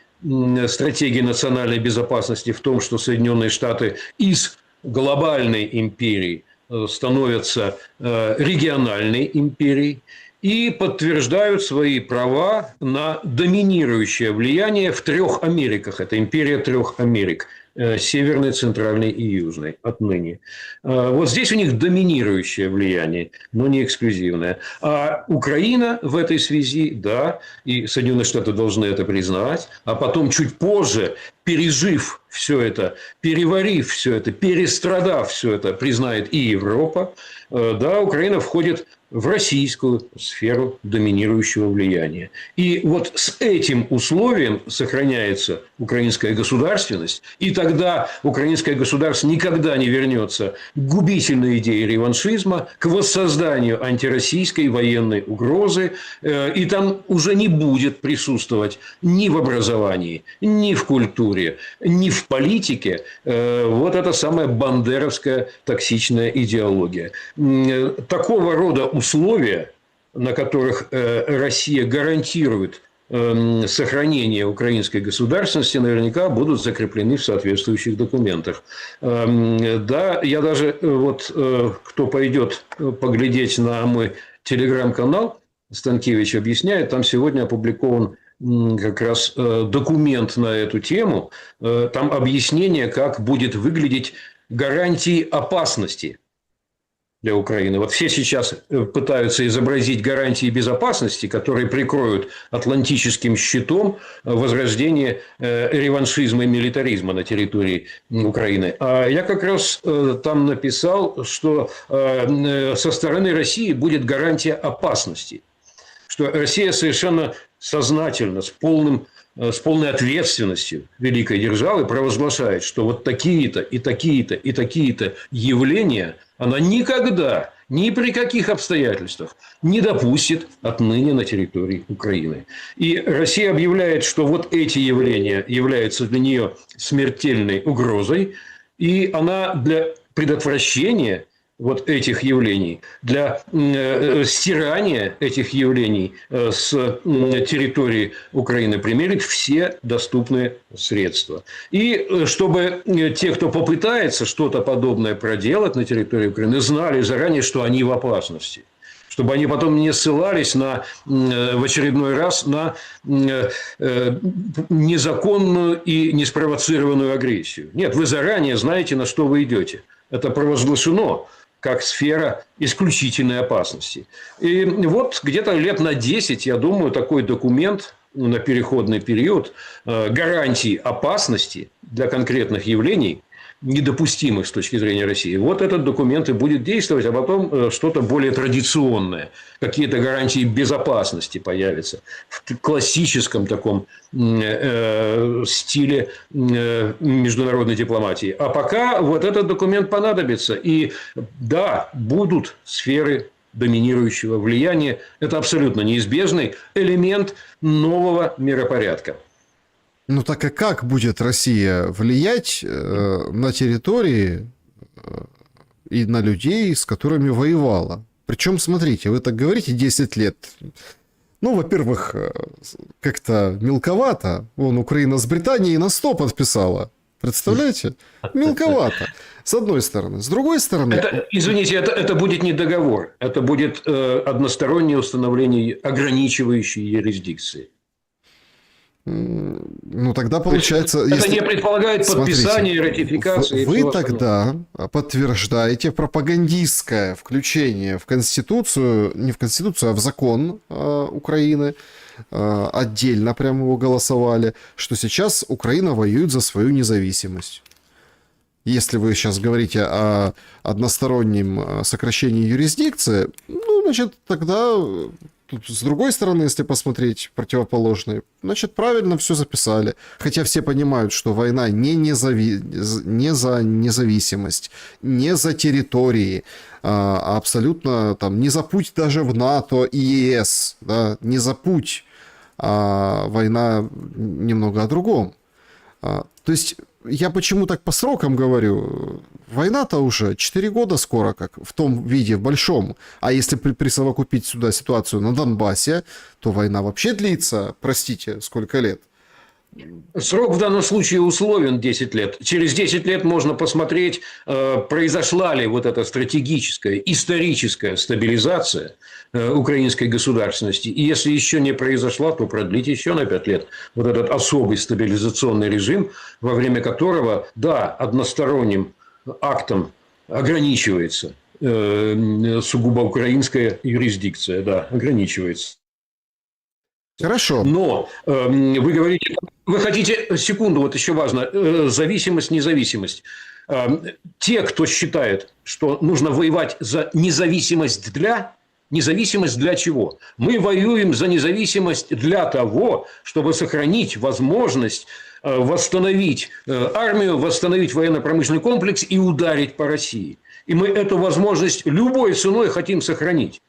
стратегии национальной безопасности в том, что Соединенные Штаты из глобальной империи становятся региональной империей и подтверждают свои права на доминирующее влияние в трех Америках. Это империя трех Америк. Северной, центральной и южной отныне. Вот здесь у них доминирующее влияние, но не эксклюзивное. А Украина в этой связи, да, и Соединенные Штаты должны это признать, а потом чуть позже, пережив все это, переварив все это, перестрадав все это, признает и Европа, да, Украина входит в российскую сферу доминирующего влияния. И вот с этим условием сохраняется украинская государственность, и тогда украинское государство никогда не вернется к губительной идее реваншизма, к воссозданию антироссийской военной угрозы, и там уже не будет присутствовать ни в образовании, ни в культуре, ни в политике вот эта самая бандеровская токсичная идеология. Такого рода условия, на которых Россия гарантирует сохранение украинской государственности, наверняка будут закреплены в соответствующих документах. Да, я даже, вот кто пойдет поглядеть на мой телеграм-канал, Станкевич объясняет, там сегодня опубликован как раз документ на эту тему, там объяснение, как будет выглядеть гарантии опасности для Украины. Вот все сейчас пытаются изобразить гарантии безопасности, которые прикроют атлантическим щитом возрождение реваншизма и милитаризма на территории Украины. А я как раз там написал, что со стороны России будет гарантия опасности, что Россия совершенно сознательно, с полной ответственностью великой державы провозглашает, что вот такие-то и такие-то и такие-то явления она никогда, ни при каких обстоятельствах не допустит отныне на территории Украины. И Россия объявляет, что вот эти явления являются для нее смертельной угрозой, и она для предотвращения вот этих явлений, для стирания этих явлений с территории Украины применить все доступные средства. И чтобы те, кто попытается что-то подобное проделать на территории Украины, знали заранее, что они в опасности. Чтобы они потом не ссылались в очередной раз на незаконную и неспровоцированную агрессию. Нет, вы заранее знаете, на что вы идете. Это провозглашено как сфера исключительной опасности. И вот где-то лет на 10, я думаю, такой документ на переходный период гарантий опасности для конкретных явлений, недопустимых с точки зрения России. Вот этот документ и будет действовать, а потом что-то более традиционное. Какие-то гарантии безопасности появятся в классическом таком стиле международной дипломатии. А пока вот этот документ понадобится. И да, будут сферы доминирующего влияния. Это абсолютно неизбежный элемент нового миропорядка. Ну так и как будет Россия влиять на территории и на людей, с которыми воевала? Причем, смотрите, вы так говорите 10 лет. Ну, во-первых, как-то мелковато. Вон, Украина с Британией на 100 подписала. Представляете? Мелковато. С одной стороны. С другой стороны... Извините, это будет не договор. Это будет одностороннее установление ограничивающей юрисдикции. Ну, тогда получается... Это не предполагает подписание и ратификации. Вы тогда подтверждаете пропагандистское включение в Конституцию, не в Конституцию, а в закон Украины, отдельно прямо его голосовали, что сейчас Украина воюет за свою независимость. Если вы сейчас говорите о одностороннем сокращении юрисдикции, ну, значит, тогда... Тут, с другой стороны, если посмотреть противоположные, значит, правильно все записали. Хотя все понимают, что война не за независимость, не за территории, а абсолютно там, не за путь даже в НАТО и ЕС, да, не за путь, а война немного о другом. То есть, я почему так по срокам говорю? Война-то уже 4 года скоро, как в том виде, в большом. А если присовокупить сюда ситуацию на Донбассе, то война вообще длится, простите, сколько лет? Срок в данном случае условен 10 лет. Через 10 лет можно посмотреть, произошла ли вот эта стратегическая, историческая стабилизация украинской государственности. И если еще не произошла, то продлить еще на 5 лет вот этот особый стабилизационный режим, во время которого, да, односторонним актом ограничивается сугубо украинская юрисдикция, да, ограничивается. Хорошо. Но вы говорите, вы хотите, секунду, вот еще важно, зависимость, независимость. Те, кто считает, что нужно воевать за независимость для чего? Мы воюем за независимость для того, чтобы сохранить возможность восстановить армию, восстановить военно-промышленный комплекс и ударить по России. И мы эту возможность любой ценой хотим сохранить.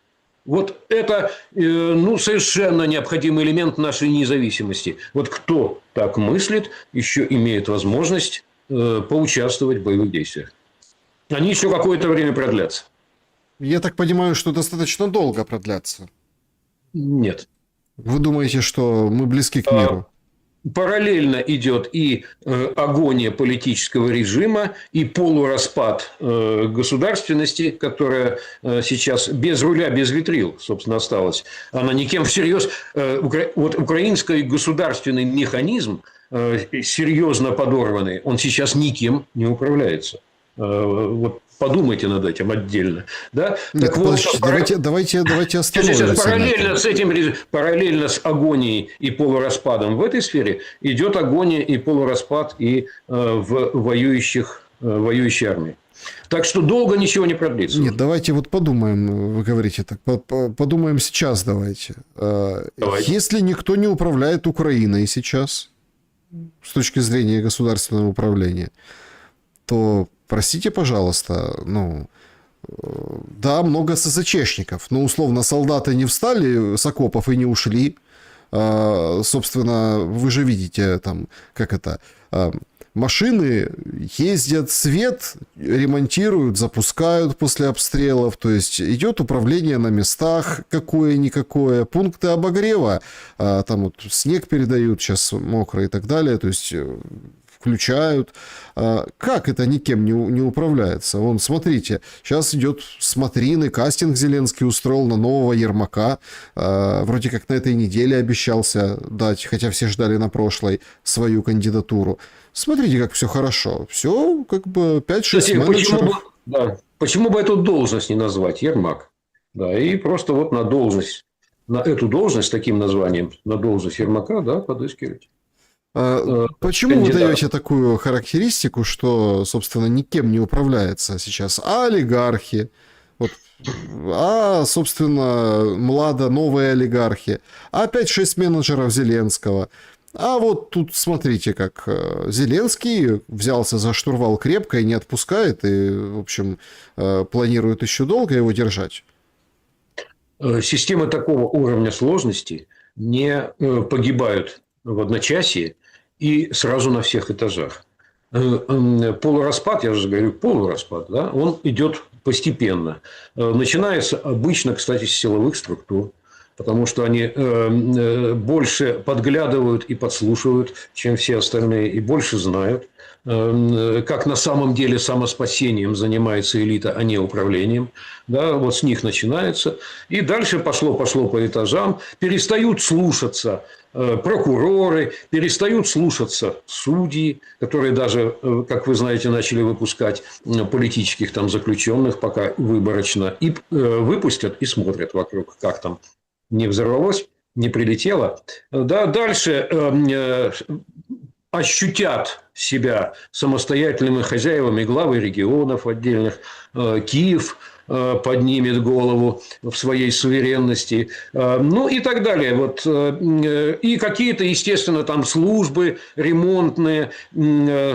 Вот это совершенно необходимый элемент нашей независимости. Вот кто так мыслит, еще имеет возможность поучаствовать в боевых действиях. Они еще какое-то время продлятся. Я так понимаю, что достаточно долго продлятся. Нет. Вы думаете, что мы близки к миру? Параллельно идет и агония политического режима, и полураспад государственности, которая сейчас без руля, без ветрил, собственно, осталась. Она никем всерьез... Вот украинский государственный механизм, серьезно подорванный, он сейчас никем не управляется. Вот подумайте над этим отдельно. Да? Нет, давайте остановимся. Параллельно с агонией и полураспадом в этой сфере идет агония и полураспад и в воюющей армии. Так что долго ничего не продлится. Нет, давайте вот подумаем, вы говорите так, подумаем сейчас давайте. Если никто не управляет Украиной сейчас, с точки зрения государственного управления, то... Простите, пожалуйста, да, много СЗЧшников, но условно солдаты не встали с окопов и не ушли. Собственно, вы же видите, там, как это, машины ездят, свет ремонтируют, запускают после обстрелов, то есть идет управление на местах какое-никакое, пункты обогрева, там вот снег передают, сейчас мокрый и так далее, то есть включают. Как это никем не управляется? Вон, смотрите, сейчас идет смотрины, кастинг Зеленский устроил на нового Ермака. Вроде как на этой неделе обещался дать, хотя все ждали на прошлой, свою кандидатуру. Смотрите, как все хорошо. Все как бы 5-6 менеджеров. Почему бы эту должность не назвать Ермак? Да, и просто вот на должность, на эту должность с таким названием, на должность Ермака, да, подыскивать. Почему вы даете такую характеристику, что, собственно, никем не управляется сейчас? А олигархи, вот, собственно, новые олигархи, а 5-6 менеджеров Зеленского. А вот тут смотрите, как Зеленский взялся за штурвал крепко и не отпускает, и, в общем, планирует еще долго его держать. Системы такого уровня сложности не погибают в одночасье и сразу на всех этажах. Полураспад, я же говорю, полураспад, да, он идет постепенно. Начинается обычно, кстати, с силовых структур, потому что они больше подглядывают и подслушивают, чем все остальные, и больше знают, как на самом деле самоспасением занимается элита, а не управлением. Да, вот с них начинается. И дальше пошло по этажам. Перестают слушаться прокуроры, перестают слушаться судьи, которые даже, как вы знаете, начали выпускать политических там заключенных пока выборочно, и выпустят и смотрят вокруг, как там не взорвалось, не прилетело. Да, дальше ощутят себя самостоятельными хозяевами главы регионов отдельных, Киев поднимет голову в своей суверенности, ну и так далее. Вот. И какие-то, естественно, там службы ремонтные,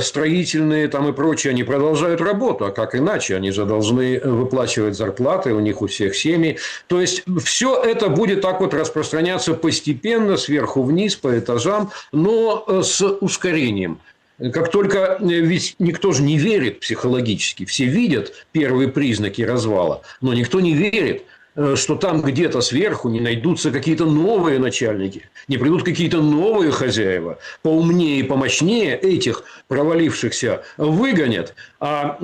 строительные там и прочее, они продолжают работу, а как иначе? Они же должны выплачивать зарплаты, у них у всех семьи. То есть, все это будет так вот распространяться постепенно, сверху вниз, по этажам, но с ускорением. Как только, ведь никто же не верит психологически, все видят первые признаки развала, но никто не верит, что там где-то сверху не найдутся какие-то новые начальники, не придут какие-то новые хозяева, поумнее и помощнее этих провалившихся выгонят, а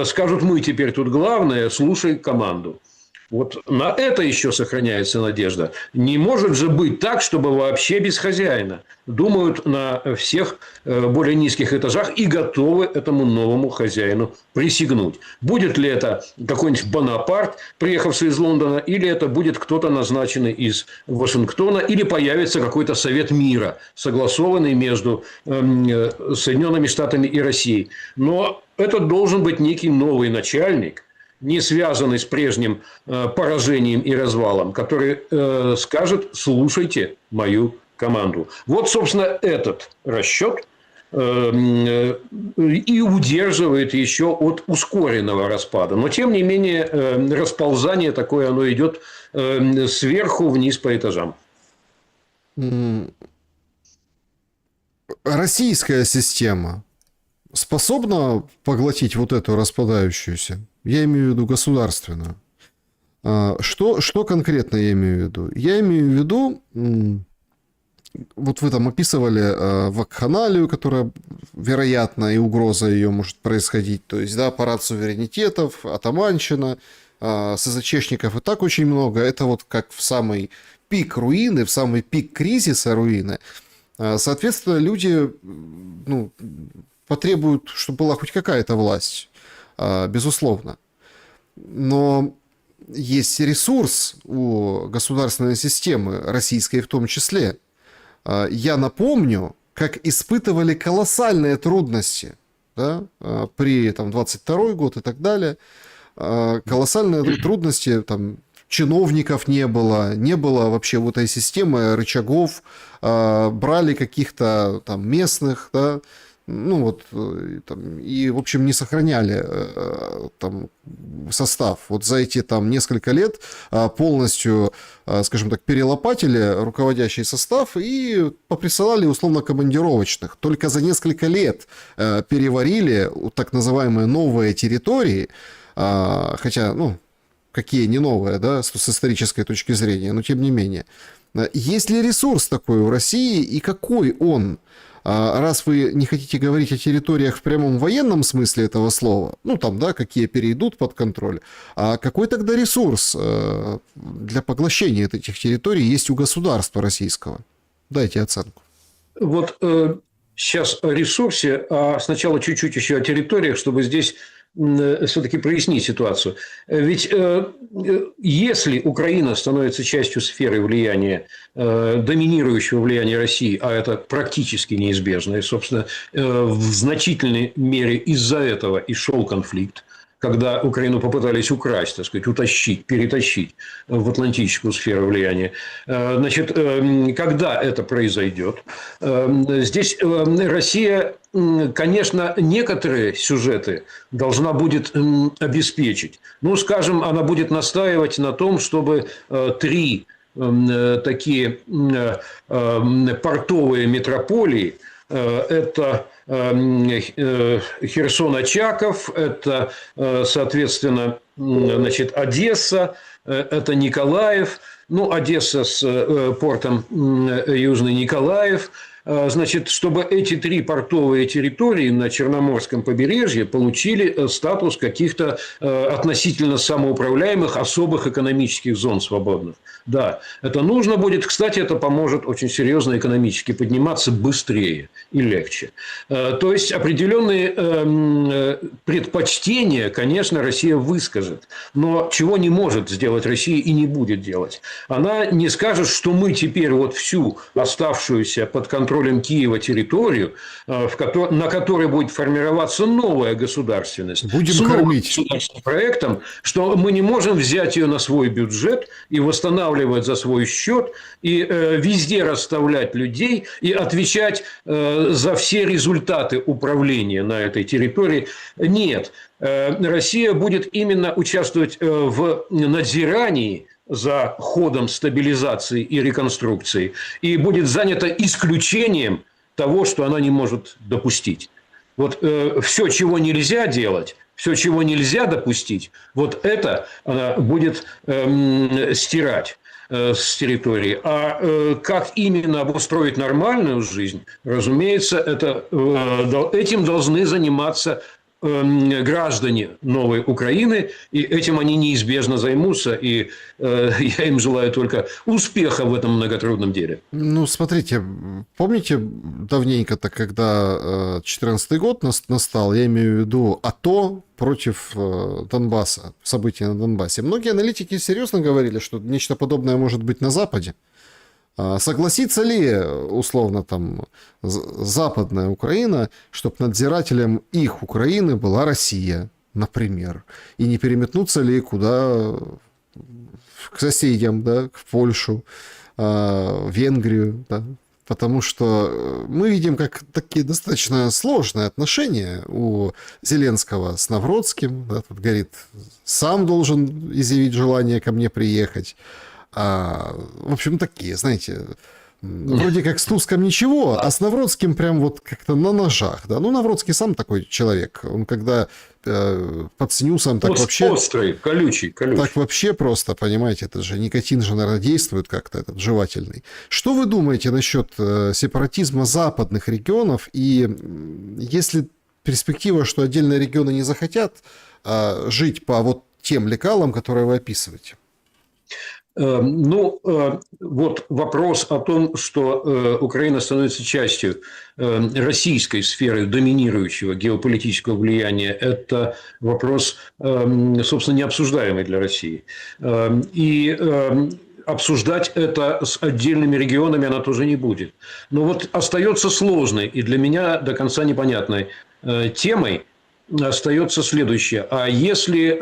скажут: мы теперь тут главное, слушай команду. Вот на это еще сохраняется надежда. Не может же быть так, чтобы вообще без хозяина. Думают на всех более низких этажах и готовы этому новому хозяину присягнуть. Будет ли это какой-нибудь Бонапарт, приехавший из Лондона, или это будет кто-то назначенный из Вашингтона, или появится какой-то Совет мира, согласованный между Соединенными Штатами и Россией. Но это должен быть некий новый начальник, не связанный с прежним поражением и развалом, который скажет: слушайте мою команду. Вот, собственно, этот расчет и удерживает еще от ускоренного распада. Но, тем не менее, расползание такое, оно идет сверху вниз по этажам. Российская система способна поглотить вот эту распадающуюся? Я имею в виду государственную. Что конкретно я имею в виду? Я имею в виду, вот вы там описывали вакханалию, которая, вероятно, и угроза ее может происходить. То есть, да, парад суверенитетов, атаманщина, СЗЧшников и так очень много. Это вот как в самый пик руины, в самый пик кризиса руины. Соответственно, люди потребуют, чтобы была хоть какая-то власть. Безусловно. Но есть ресурс у государственной системы, российской в том числе. Я напомню, как испытывали колоссальные трудности, да, при 22-й год и так далее. Колоссальные трудности, там, чиновников не было вообще в этой системе рычагов, брали каких-то там местных, да, ну вот, там, и, в общем, не сохраняли там состав. Вот за эти там несколько лет полностью, скажем так, перелопатили руководящий состав и поприсылали условно командировочных. Только за несколько лет переварили так называемые новые территории, хотя, ну, какие не новые, да, с исторической точки зрения, но тем не менее. Есть ли ресурс такой у России и какой он? Раз вы не хотите говорить о территориях в прямом военном смысле этого слова, ну там, да, какие перейдут под контроль, а какой тогда ресурс для поглощения этих территорий есть у государства российского? Дайте оценку. Вот сейчас о ресурсе, а сначала чуть-чуть еще о территориях, чтобы здесь все-таки прояснить ситуацию. Ведь если Украина становится частью сферы влияния, доминирующего влияния России, а это практически неизбежно, и, собственно, в значительной мере из-за этого и шел конфликт, когда Украину попытались украсть, так сказать, утащить, перетащить в атлантическую сферу влияния. Значит, когда это произойдет? Здесь Россия, конечно, некоторые сюжеты должна будет обеспечить. Ну, скажем, она будет настаивать на том, чтобы 3 такие портовые метрополии, это Херсон-Очаков, это, соответственно, значит, Одесса, это Николаев, ну, Одесса с портом Южный Николаев. Значит, чтобы эти 3 портовые территории на Черноморском побережье получили статус каких-то относительно самоуправляемых особых экономических зон свободных. Да, это нужно будет. Кстати, это поможет очень серьезно экономически подниматься быстрее и легче. То есть, определенные предпочтения, конечно, Россия выскажет. Но чего не может сделать Россия и не будет делать? Она не скажет, что мы теперь вот всю оставшуюся под контролем Киева территорию, на которой будет формироваться новая государственность, будем с новым кормить государственным проектом, что мы не можем взять ее на свой бюджет и восстанавливать за свой счет, и везде расставлять людей, и отвечать за все результаты управления на этой территории. Нет. Россия будет именно участвовать в надзирании за ходом стабилизации и реконструкции и будет занята исключением того, что она не может допустить. Вот все, чего нельзя делать, все, чего нельзя допустить, вот это она будет стирать с территории. А как именно обустроить нормальную жизнь, разумеется, этим должны заниматься граждане новой Украины, и этим они неизбежно займутся, и я им желаю только успеха в этом многотрудном деле. Ну, смотрите, помните давненько-то, когда 2014 год настал, я имею в виду АТО против Донбасса, события на Донбассе. Многие аналитики серьезно говорили, что нечто подобное может быть на Западе. Согласится ли, условно, там, Западная Украина, чтобы надзирателем их Украины была Россия, например? И не переметнуться ли куда к соседям, да, в Польшу, в Венгрию, да? Потому что мы видим, как такие достаточно сложные отношения у Зеленского с Навродским. Да, тут говорит, сам должен изъявить желание ко мне приехать. В общем, такие, знаете, вроде как с Туском ничего, а с Навродским прям вот как-то на ножах, да. Ну, Навродский сам такой человек, он когда под снюсом, так вообще... Острый, колючий. Так вообще просто, понимаете, это же никотин же, наверное, действует как-то, этот жевательный. Что вы думаете насчет сепаратизма западных регионов, и если перспектива, что отдельные регионы не захотят жить по вот тем лекалам, которые вы описываете? Ну, вот вопрос о том, что Украина становится частью российской сферы доминирующего геополитического влияния, это вопрос, собственно, необсуждаемый для России. И обсуждать это с отдельными регионами она тоже не будет. Но вот остается сложной и для меня до конца непонятной темой остается следующее. А если,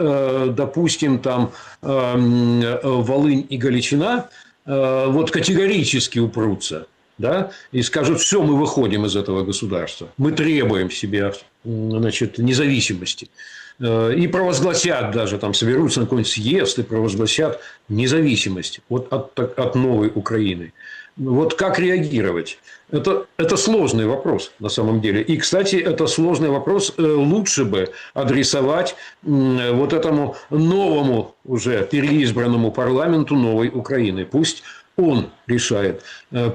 допустим, там Волынь и Галичина вот категорически упрутся да, и скажут, все, мы выходим из этого государства, мы требуем себе, значит, независимости. И провозгласят даже, там соберутся на какой-нибудь съезд и провозгласят независимость вот от новой Украины. Вот как реагировать? Это сложный вопрос на самом деле. И, кстати, это сложный вопрос лучше бы адресовать вот этому новому уже переизбранному парламенту новой Украины. Пусть он решает,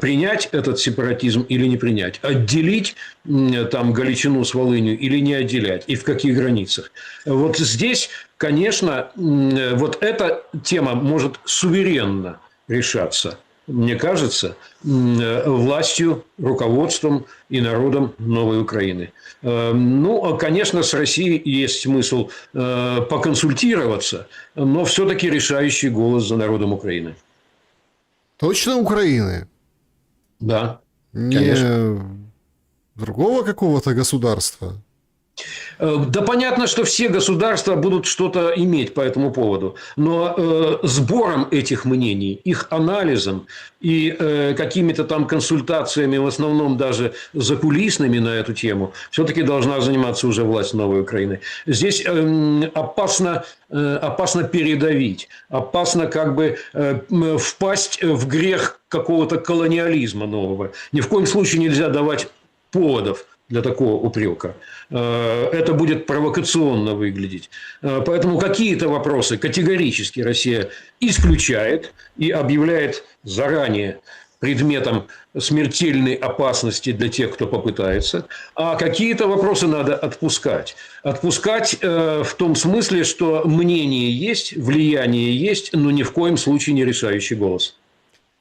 принять этот сепаратизм или не принять, отделить там Галичину с Волынью или не отделять, и в каких границах. Вот здесь, конечно, вот эта тема может суверенно решаться, мне кажется, властью, руководством и народом новой Украины. Ну, конечно, с Россией есть смысл поконсультироваться, но все-таки решающий голос за народом Украины. Точно Украины? Да, не конечно. Другого какого-то государства? Да понятно, что все государства будут что-то иметь по этому поводу, но сбором этих мнений, их анализом и какими-то там консультациями, в основном даже закулисными на эту тему, все-таки должна заниматься уже власть новой Украины. Здесь опасно передавить, опасно как бы впасть в грех какого-то колониализма нового. Ни в коем случае нельзя давать поводов для такого упрека. Это будет провокационно выглядеть. Поэтому какие-то вопросы категорически Россия исключает и объявляет заранее предметом смертельной опасности для тех, кто попытается, а какие-то вопросы надо отпускать. Отпускать в том смысле, что мнение есть, влияние есть, но ни в коем случае не решающий голос.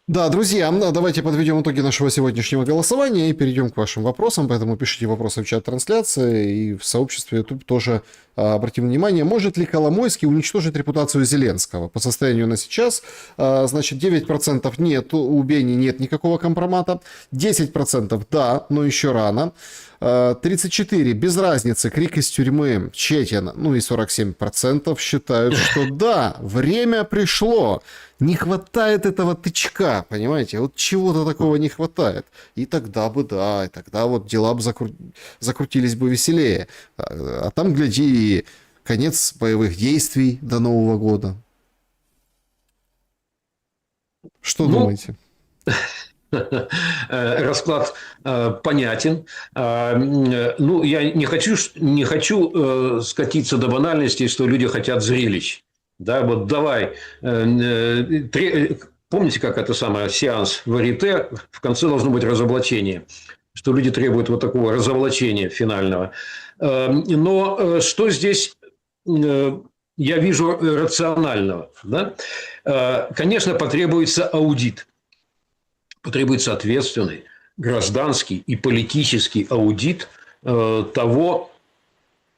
Да, друзья, давайте подведем итоги нашего сегодняшнего голосования и перейдем к вашим вопросам. Поэтому пишите вопросы в чат трансляции и в сообществе YouTube тоже обратим внимание. Может ли Коломойский уничтожить репутацию Зеленского? По состоянию на сейчас, значит, 9% нет, у Бени нет никакого компромата, 10% да, но еще рано. 34% без разницы, крик из тюрьмы, Четин, ну и 47% считают, что да, время пришло. Не хватает этого тычка, понимаете? Вот чего-то такого не хватает. И тогда бы, да, и тогда вот дела бы закрутились бы веселее. А там, гляди, конец боевых действий до Нового года. Что думаете? Расклад понятен. Ну, я не хочу скатиться до банальности, что люди хотят зрелищ. Да, вот давай. Помните, как это самое сеанс варите? В конце должно быть разоблачение. Что люди требуют вот такого разоблачения финального. Но что здесь я вижу рационального? Да? Конечно, потребуется аудит. Потребуется ответственный гражданский и политический аудит того,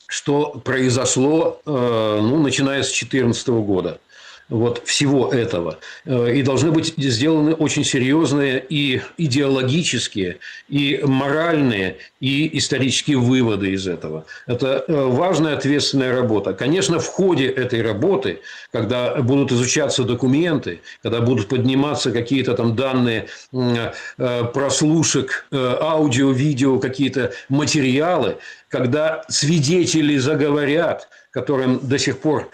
что произошло, ну, начиная с 2014 года. Вот всего этого. И должны быть сделаны очень серьезные и идеологические, и моральные, и исторические выводы из этого. Это важная ответственная работа. Конечно, в ходе этой работы, когда будут изучаться документы, когда будут подниматься какие-то там данные прослушек, аудио, видео, какие-то материалы, когда свидетели заговорят, которым до сих пор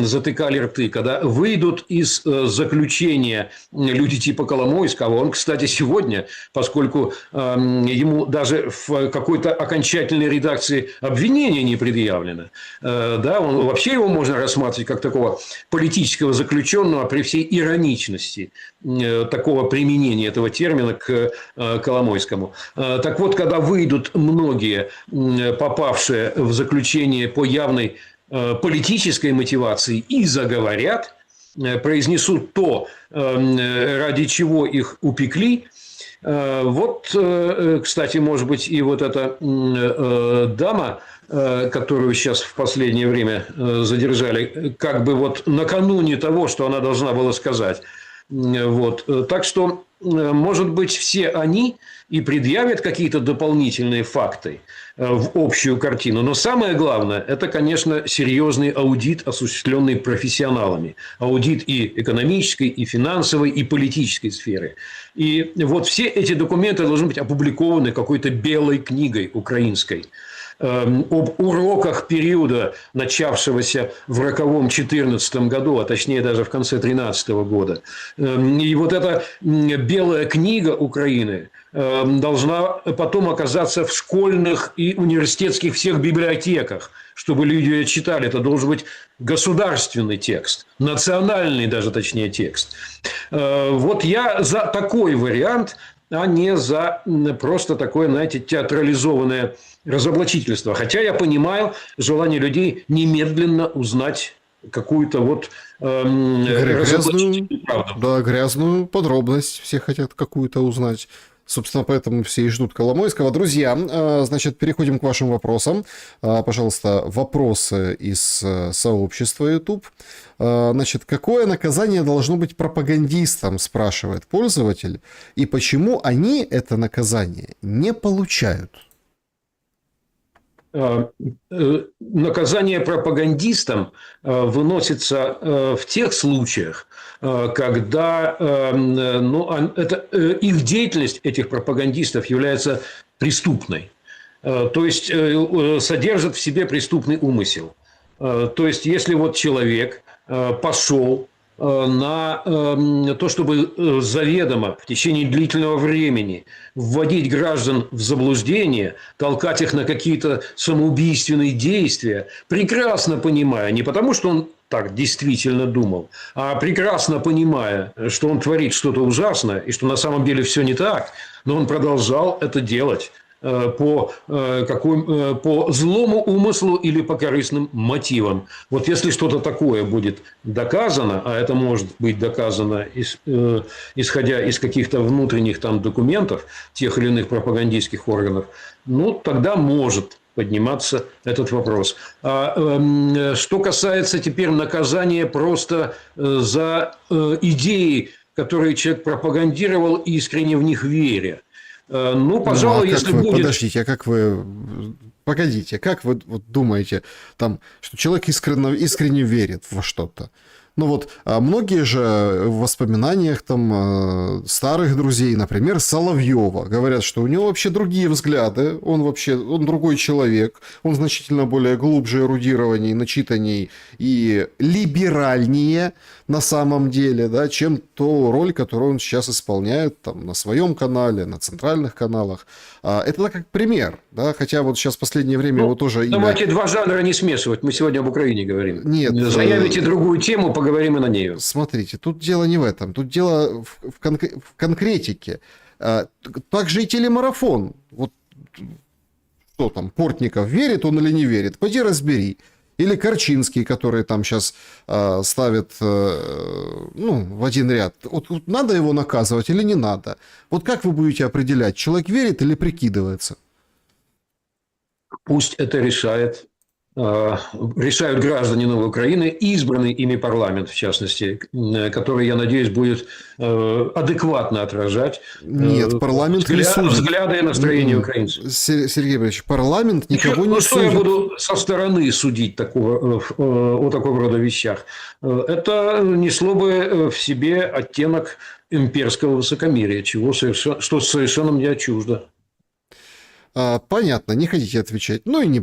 затыкали рты, когда выйдут из заключения люди типа Коломойского. Он, кстати, сегодня, поскольку ему даже в какой-то окончательной редакции обвинения не предъявлено, да, вообще его можно рассматривать как такого политического заключенного при всей ироничности такого применения этого термина к Коломойскому. Так вот, когда выйдут многие, попавшие в заключение по явной политической мотивации, и заговорят, произнесут то, ради чего их упекли. Вот, кстати, может быть, и вот эта дама, которую сейчас в последнее время задержали, как бы вот накануне того, что она должна была сказать. Вот. Так что может быть, все они и предъявят какие-то дополнительные факты в общую картину. Но самое главное, это, конечно, серьезный аудит, осуществленный профессионалами. Аудит и экономической, и финансовой, и политической сферы. И вот все эти документы должны быть опубликованы какой-то белой книгой украинской об уроках периода, начавшегося в 2014 году, а точнее даже в конце 2013 года. И вот эта белая книга Украины должна потом оказаться в школьных и университетских всех библиотеках, чтобы люди ее читали. Это должен быть государственный текст, национальный даже, точнее, текст. Вот я за такой вариант, а не за просто такое, знаете, театрализованное разоблачительство. Хотя я понимаю желание людей немедленно узнать какую-то вот разоблачительную правду. Да, грязную подробность. Все хотят какую-то узнать. Собственно, поэтому все и ждут Коломойского. Друзья, значит, переходим к вашим вопросам. Пожалуйста, вопросы из сообщества YouTube. Значит, какое наказание должно быть пропагандистам, спрашивает пользователь, и почему они это наказание не получают? Наказание пропагандистам выносится в тех случаях, когда их деятельность, этих пропагандистов, является преступной. То есть содержит в себе преступный умысел. То есть если вот человек пошел на то, чтобы заведомо в течение длительного времени вводить граждан в заблуждение, толкать их на какие-то самоубийственные действия, прекрасно понимая, не потому что он так действительно думал, а прекрасно понимая, что он творит что-то ужасное и что на самом деле все не так, но он продолжал это делать по злому умыслу или по корыстным мотивам. Вот если что-то такое будет доказано, а это может быть доказано, исходя из каких-то внутренних там документов тех или иных пропагандистских органов, ну, тогда может подниматься этот вопрос. Что касается теперь наказания просто за идеи, которые человек пропагандировал, искренне в них веря. Ну, пожалуй, если будет... Подождите, а как вы... Погодите, как вы вот думаете, там, что человек искренне верит во что-то? Ну вот, многие же в воспоминаниях там старых друзей, например, Соловьева, говорят, что у него вообще другие взгляды, он другой человек, он значительно более глубже, эрудированней, начитанней и либеральнее на самом деле, да, чем ту роль, которую он сейчас исполняет там на своем канале, на центральных каналах. Это как пример, да, хотя вот сейчас в последнее время его тоже... Давайте два жанра не смешивать, мы сегодня об Украине говорим. Нет. Заявите другую тему, поговорим и на нее. Смотрите, тут дело не в этом, тут дело в конкретике. Также и телемарафон. Вот что там, Портников, верит он или не верит? Пойди разбери. Или Корчинский, который там сейчас ставит в один ряд. Вот надо его наказывать или не надо? Вот как вы будете определять, человек верит или прикидывается? Пусть это решают граждане Новой Украины, избранный ими парламент, в частности, который, я надеюсь, будет адекватно отражать парламент взгляды и настроения украинцев. Сергей Борисович, парламент никого не судит. Что я буду со стороны судить о такого рода вещах? Это несло бы в себе оттенок имперского высокомерия, что совершенно мне чуждо. Понятно, не хотите отвечать. Ну и не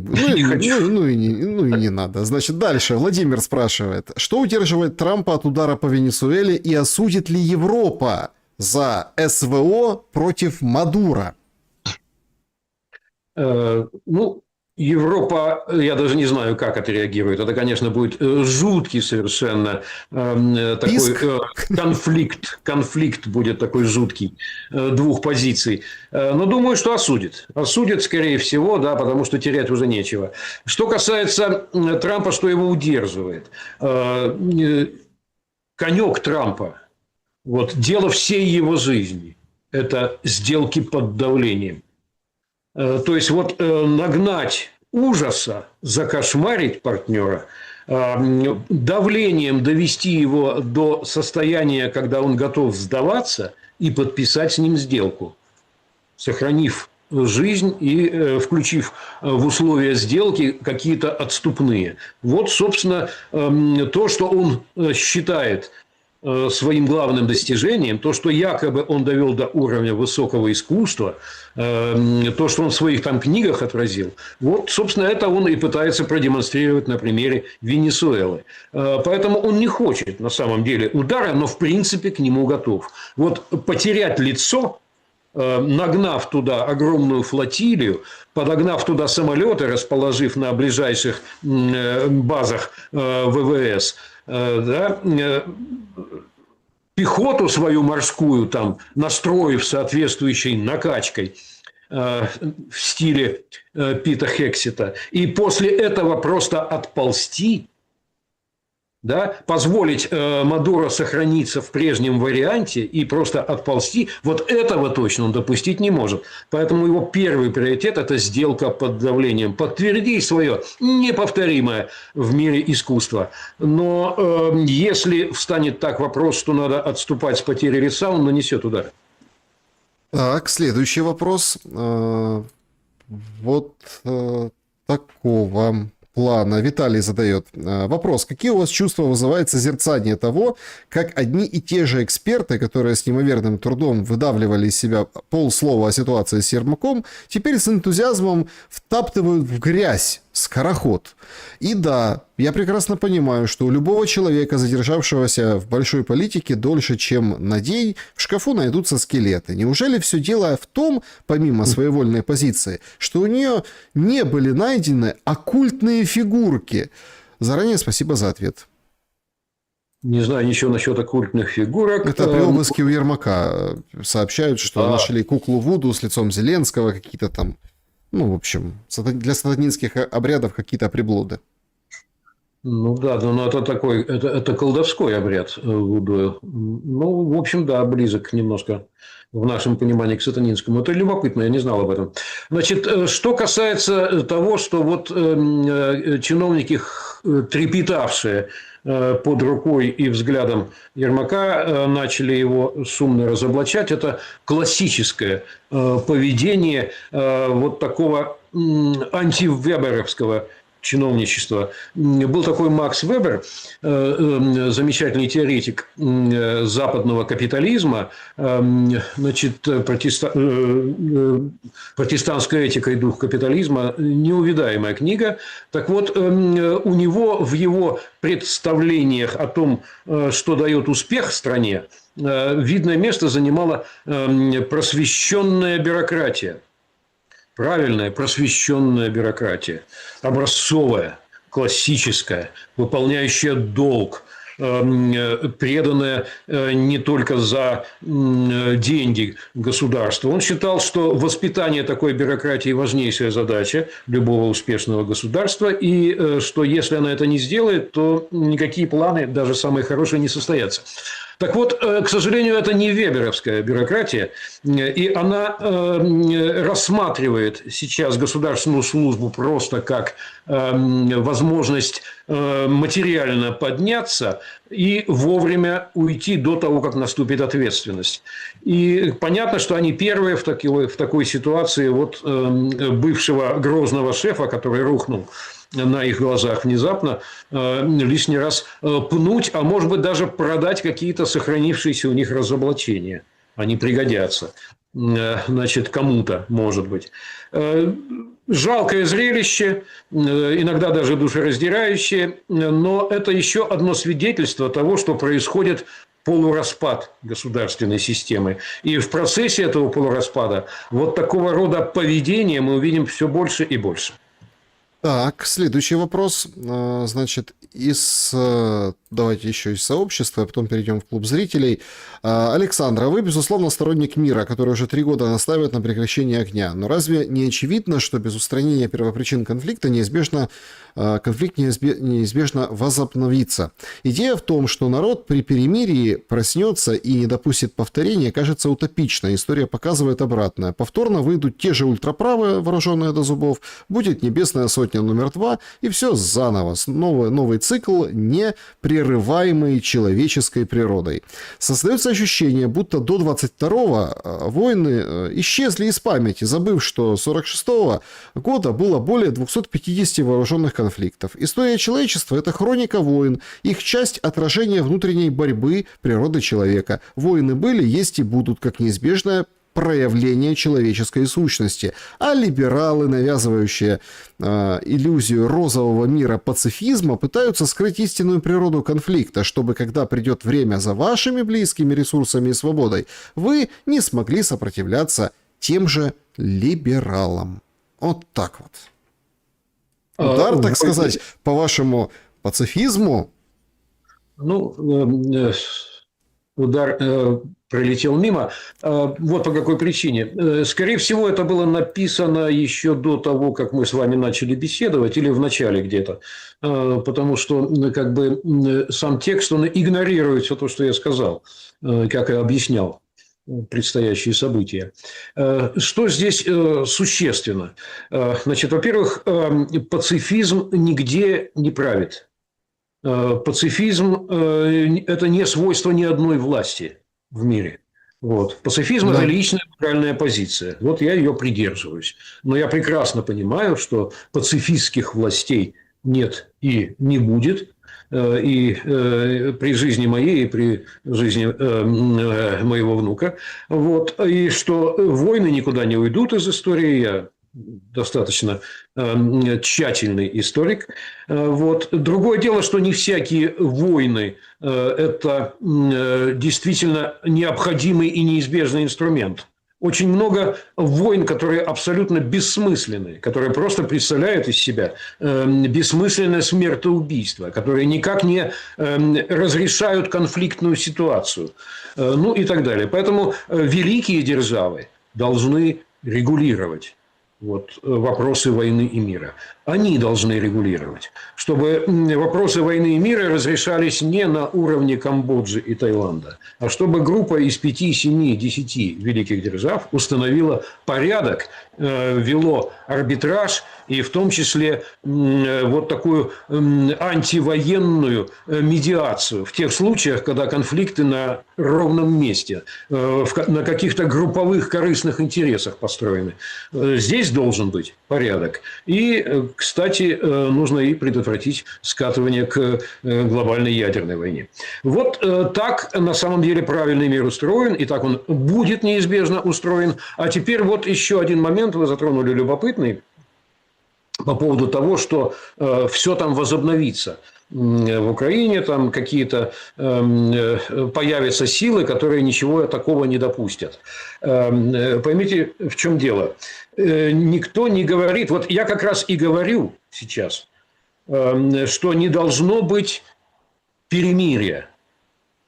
надо. Значит, дальше. Владимир спрашивает, что удерживает Трампа от удара по Венесуэле и осудит ли Европа за СВО против Мадуро? Европа, я даже не знаю, как отреагирует. Это, конечно, будет жуткий совершенно такой конфликт будет такой жуткий двух позиций. Но думаю, что осудит. Осудит, скорее всего, да, потому что терять уже нечего. Что касается Трампа, что его удерживает. Конек Трампа, вот, дело всей его жизни – это сделки под давлением. То есть, вот нагнать ужаса, закошмарить партнера, давлением довести его до состояния, когда он готов сдаваться и подписать с ним сделку, сохранив жизнь и включив в условия сделки какие-то отступные. Вот, собственно, то, что он считает своим главным достижением, то, что якобы он довел до уровня высокого искусства, то, что он в своих там книгах отразил, вот, собственно, это он и пытается продемонстрировать на примере Венесуэлы. Поэтому он не хочет, на самом деле, удара, но, в принципе, к нему готов. Вот потерять лицо, нагнав туда огромную флотилию, подогнав туда самолеты, расположив на ближайших базах ВВС, да, пехоту свою морскую там настроив соответствующей накачкой в стиле Пита Хексета, и после этого просто отползти, да, позволить Мадуро сохраниться в прежнем варианте и просто отползти, вот этого точно он допустить не может. Поэтому его первый приоритет – это сделка под давлением. Подтверди свое неповторимое в мире искусство. Но если встанет так вопрос, что надо отступать с потерей лица, он нанесет удар. Так, следующий вопрос. Вот такого плана. Виталий задает вопрос. Какие у вас чувства вызывает созерцание того, как одни и те же эксперты, которые с неимоверным трудом выдавливали из себя полслова о ситуации с Ермаком, теперь с энтузиазмом втаптывают в грязь скороход? И да, я прекрасно понимаю, что у любого человека, задержавшегося в большой политике дольше, чем на день, в шкафу найдутся скелеты. Неужели все дело в том, помимо своевольной позиции, что у нее не были найдены оккультные фигурки? Заранее спасибо за ответ. Не знаю ничего насчет оккультных фигурок. Это при обыске у Ермака сообщают, что нашли куклу Вуду с лицом Зеленского, какие-то там, ну, в общем, для сатанинских обрядов какие-то приблуды. Ну да, но это такой, это колдовской обряд вуду. Ну, в общем, да, близок немножко в нашем понимании к сатанинскому. Это любопытно, я не знал об этом. Значит, что касается того, что вот чиновники, трепетавшие под рукой и взглядом Ермака, начали его шумно разоблачать, это классическое поведение вот такого антивеберовского чиновничества. Был такой Макс Вебер, замечательный теоретик западного капитализма, значит, протестантская этика и дух капитализма, неувидаемая книга. Так вот, у него в его представлениях о том, что дает успех в стране, видное место занимала просвещенная бюрократия. Правильная, просвещенная бюрократия, образцовая, классическая, выполняющая долг, преданная не только за деньги государства. Он считал, что воспитание такой бюрократии – важнейшая задача любого успешного государства, и что если она это не сделает, то никакие планы, даже самые хорошие, не состоятся. Так вот, к сожалению, это не веберовская бюрократия, и она рассматривает сейчас государственную службу просто как возможность материально подняться и вовремя уйти до того, как наступит ответственность. И понятно, что они первые в такой ситуации вот бывшего грозного шефа, который рухнул на их глазах внезапно, лишний раз пнуть, а может быть даже продать какие-то сохранившиеся у них разоблачения. Они пригодятся, значит, кому-то, может быть. Жалкое зрелище, иногда даже душераздирающее, но это еще одно свидетельство того, что происходит полураспад государственной системы. И в процессе этого полураспада вот такого рода поведения мы увидим все больше и больше. Так, следующий вопрос. Значит, давайте еще из сообщества, а потом перейдем в клуб зрителей. Александра, вы, безусловно, сторонник мира, который уже 3 года настаивает на прекращении огня. Но разве не очевидно, что без устранения первопричин конфликта конфликт неизбежно возобновится? Идея в том, что народ при перемирии проснется и не допустит повторения, кажется утопичной. История показывает обратное. Повторно выйдут те же ультраправые, вооруженные до зубов, будет небесная сотня сотня номер 2, и все заново. Новый цикл, непрерываемый человеческой природой. Создается ощущение, будто до 22-го войны исчезли из памяти, забыв, что 46-го года было более 250 вооруженных конфликтов. История человечества – это хроника войн, их часть отражения внутренней борьбы природы человека. Войны были, есть и будут, как неизбежное проявление человеческой сущности. А либералы, навязывающие иллюзию розового мира пацифизма, пытаются скрыть истинную природу конфликта, чтобы, когда придет время за вашими близкими ресурсами и свободой, вы не смогли сопротивляться тем же либералам. Вот так вот. Удар, так сказать, по вашему пацифизму. Ну, удар пролетел мимо. Вот по какой причине. Скорее всего, это было написано еще до того, как мы с вами начали беседовать, или в начале где-то. Потому что как бы сам текст, он игнорирует все то, что я сказал, как и объяснял предстоящие события. Что здесь существенно? Значит, во-первых, пацифизм нигде не правит. Пацифизм – это не свойство ни одной власти в мире. Вот. Пацифизм – это личная моральная позиция. Вот я ее придерживаюсь. Но я прекрасно понимаю, что пацифистских властей нет и не будет. И при жизни моей, и при жизни моего внука. Вот. И что войны никуда не уйдут из истории. Я достаточно тщательный историк. Вот. Другое дело, что не всякие войны – это действительно необходимый и неизбежный инструмент. Очень много войн, которые абсолютно бессмысленны, которые просто представляют из себя бессмысленное смертоубийство, которые никак не разрешают конфликтную ситуацию, ну и так далее. Поэтому великие державы должны регулировать вопросы войны и мира. Они должны регулировать, чтобы вопросы войны и мира разрешались не на уровне Камбоджи и Таиланда, а чтобы группа из 5, 7, 10 великих держав установила порядок, вело арбитраж и в том числе вот такую антивоенную медиацию в тех случаях, когда конфликты на ровном месте, на каких-то групповых корыстных интересах построены. Здесь должен быть порядок. И, кстати, нужно и предотвратить скатывание к глобальной ядерной войне. Вот так на самом деле правильный мир устроен, и так он будет неизбежно устроен. А теперь вот еще один момент вы затронули любопытный по поводу того, что все там возобновится. В Украине там какие-то появятся силы, которые ничего такого не допустят. Поймите, в чем дело. Никто не говорит, вот я как раз и говорю сейчас, что не должно быть перемирия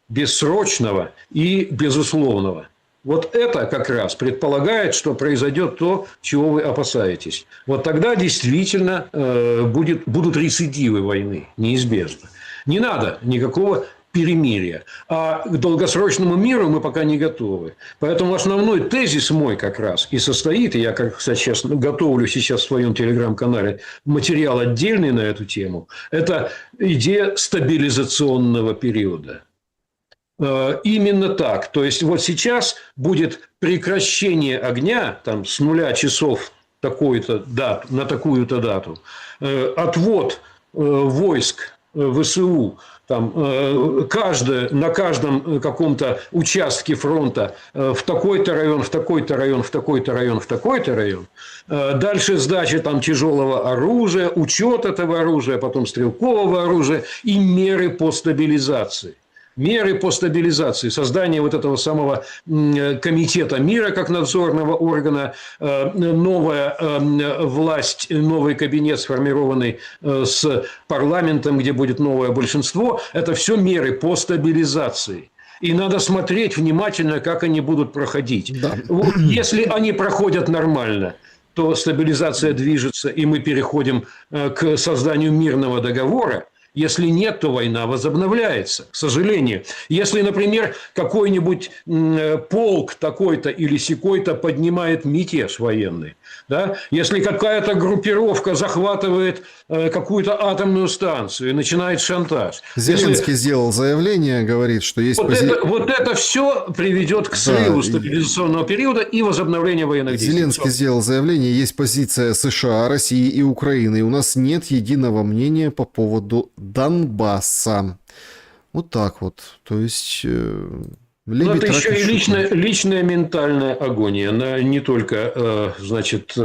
бессрочного и безусловного. Вот это как раз предполагает, что произойдет то, чего вы опасаетесь. Вот тогда действительно будут рецидивы войны, неизбежно. Не надо никакого перемирия. А к долгосрочному миру мы пока не готовы. Поэтому основной тезис мой как раз и состоит, и я, как сейчас готовлю сейчас в своем телеграм-канале материал отдельный на эту тему, это идея стабилизационного периода. Именно так. То есть, вот сейчас будет прекращение огня там, с 0 часов такой-то на такую-то дату, отвод войск ВСУ там, на каждом каком-то участке фронта в такой-то район, в такой-то район, в такой-то район, в такой-то район. Дальше сдача там, тяжелого оружия, учет этого оружия, потом стрелкового оружия и меры по стабилизации. Меры по стабилизации, создание вот этого самого комитета мира как надзорного органа, новая власть, новый кабинет, сформированный с парламентом, где будет новое большинство, это все меры по стабилизации. И надо смотреть внимательно, как они будут проходить. Да. Если они проходят нормально, то стабилизация движется, и мы переходим к созданию мирного договора. Если нет, то война возобновляется, к сожалению. Если, например, какой-нибудь полк такой-то или сякой-то поднимает мятеж военный, да? Если какая-то группировка захватывает какую-то атомную станцию и начинает шантаж. Зеленский сделал заявление, говорит, что есть... Вот это все приведет к срыву стабилизационного периода и возобновлению военных действий. Зеленский сделал заявление, есть позиция США, России и Украины, и у нас нет единого мнения по поводу Донбасса. Вот так вот. То есть... Но это еще и личная ментальная агония. Она не только, значит,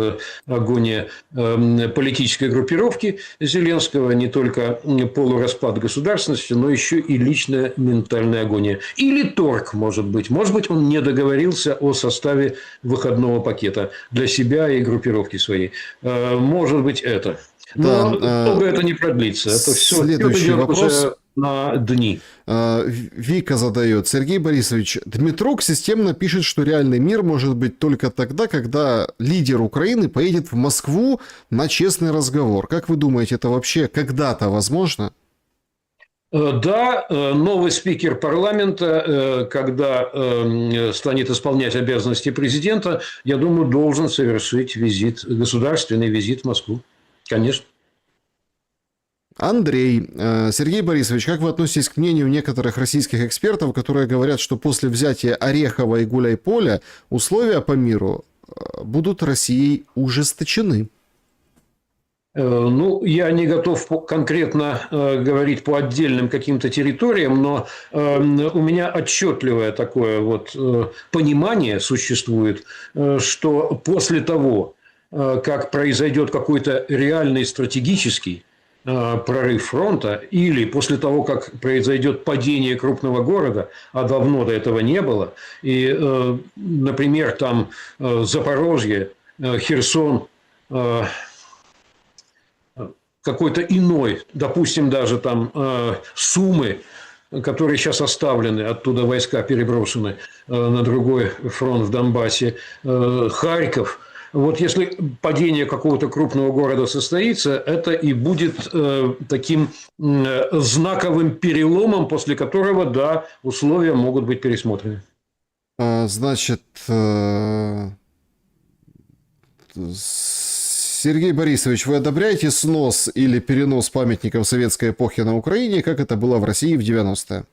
агония политической группировки Зеленского, не только полураспад государственности, но еще и личная ментальная агония. Или торг, может быть. Может быть, он не договорился о составе выходного пакета для себя и группировки своей. Может быть, это. Но долго это не продлится. Это все следующий вопрос. Уже на дни. Вика задает. Сергей Борисович, Дмитрук системно пишет, что реальный мир может быть только тогда, когда лидер Украины поедет в Москву на честный разговор. Как вы думаете, это вообще когда-то возможно? Да, новый спикер парламента, когда станет исполнять обязанности президента, я думаю, должен совершить государственный визит в Москву. Конечно. Андрей, Сергей Борисович, как вы относитесь к мнению некоторых российских экспертов, которые говорят, что после взятия Орехова и Гуляйполя условия по миру будут Россией ужесточены? Ну, я не готов конкретно говорить по отдельным каким-то территориям, но у меня отчетливое такое вот понимание существует, что после того, как произойдет какой-то реальный стратегический прорыв фронта, или после того, как произойдет падение крупного города, а давно до этого не было, и, например, там Запорожье, Херсон, какой-то иной, допустим, даже там Сумы, которые сейчас оставлены, оттуда войска переброшены на другой фронт в Донбассе, Харьков. Вот если падение какого-то крупного города состоится, это и будет таким знаковым переломом, после которого, да, условия могут быть пересмотрены. Значит, Сергей Борисович, вы одобряете снос или перенос памятников советской эпохи на Украине, как это было в России в 90-е?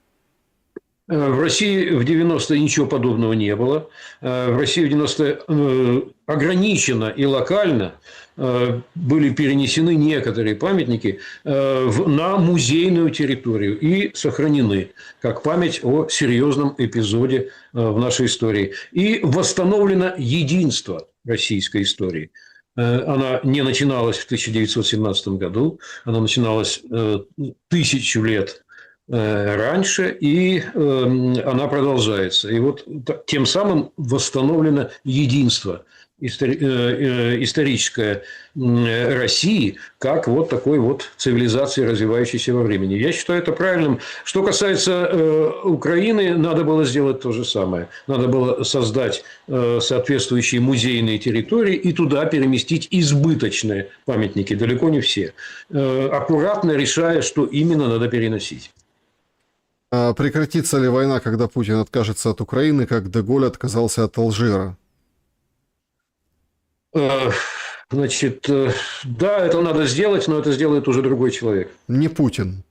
В России в 90-е ничего подобного не было. В России в 90-е ограниченно и локально были перенесены некоторые памятники на музейную территорию и сохранены как память о серьезном эпизоде в нашей истории. И восстановлено единство российской истории. Она не начиналась в 1917 году, она начиналась 1000 лет раньше, и она продолжается. И вот тем самым восстановлено единство историческое России как вот такой вот цивилизации, развивающейся во времени. Я считаю это правильным. Что касается Украины, надо было сделать то же самое. Надо было создать соответствующие музейные территории и туда переместить избыточные памятники, далеко не все, аккуратно решая, что именно надо переносить. Прекратится ли война, когда Путин откажется от Украины, как Де-Голь отказался от Алжира? Значит, да, это надо сделать, но это сделает уже другой человек. Не Путин.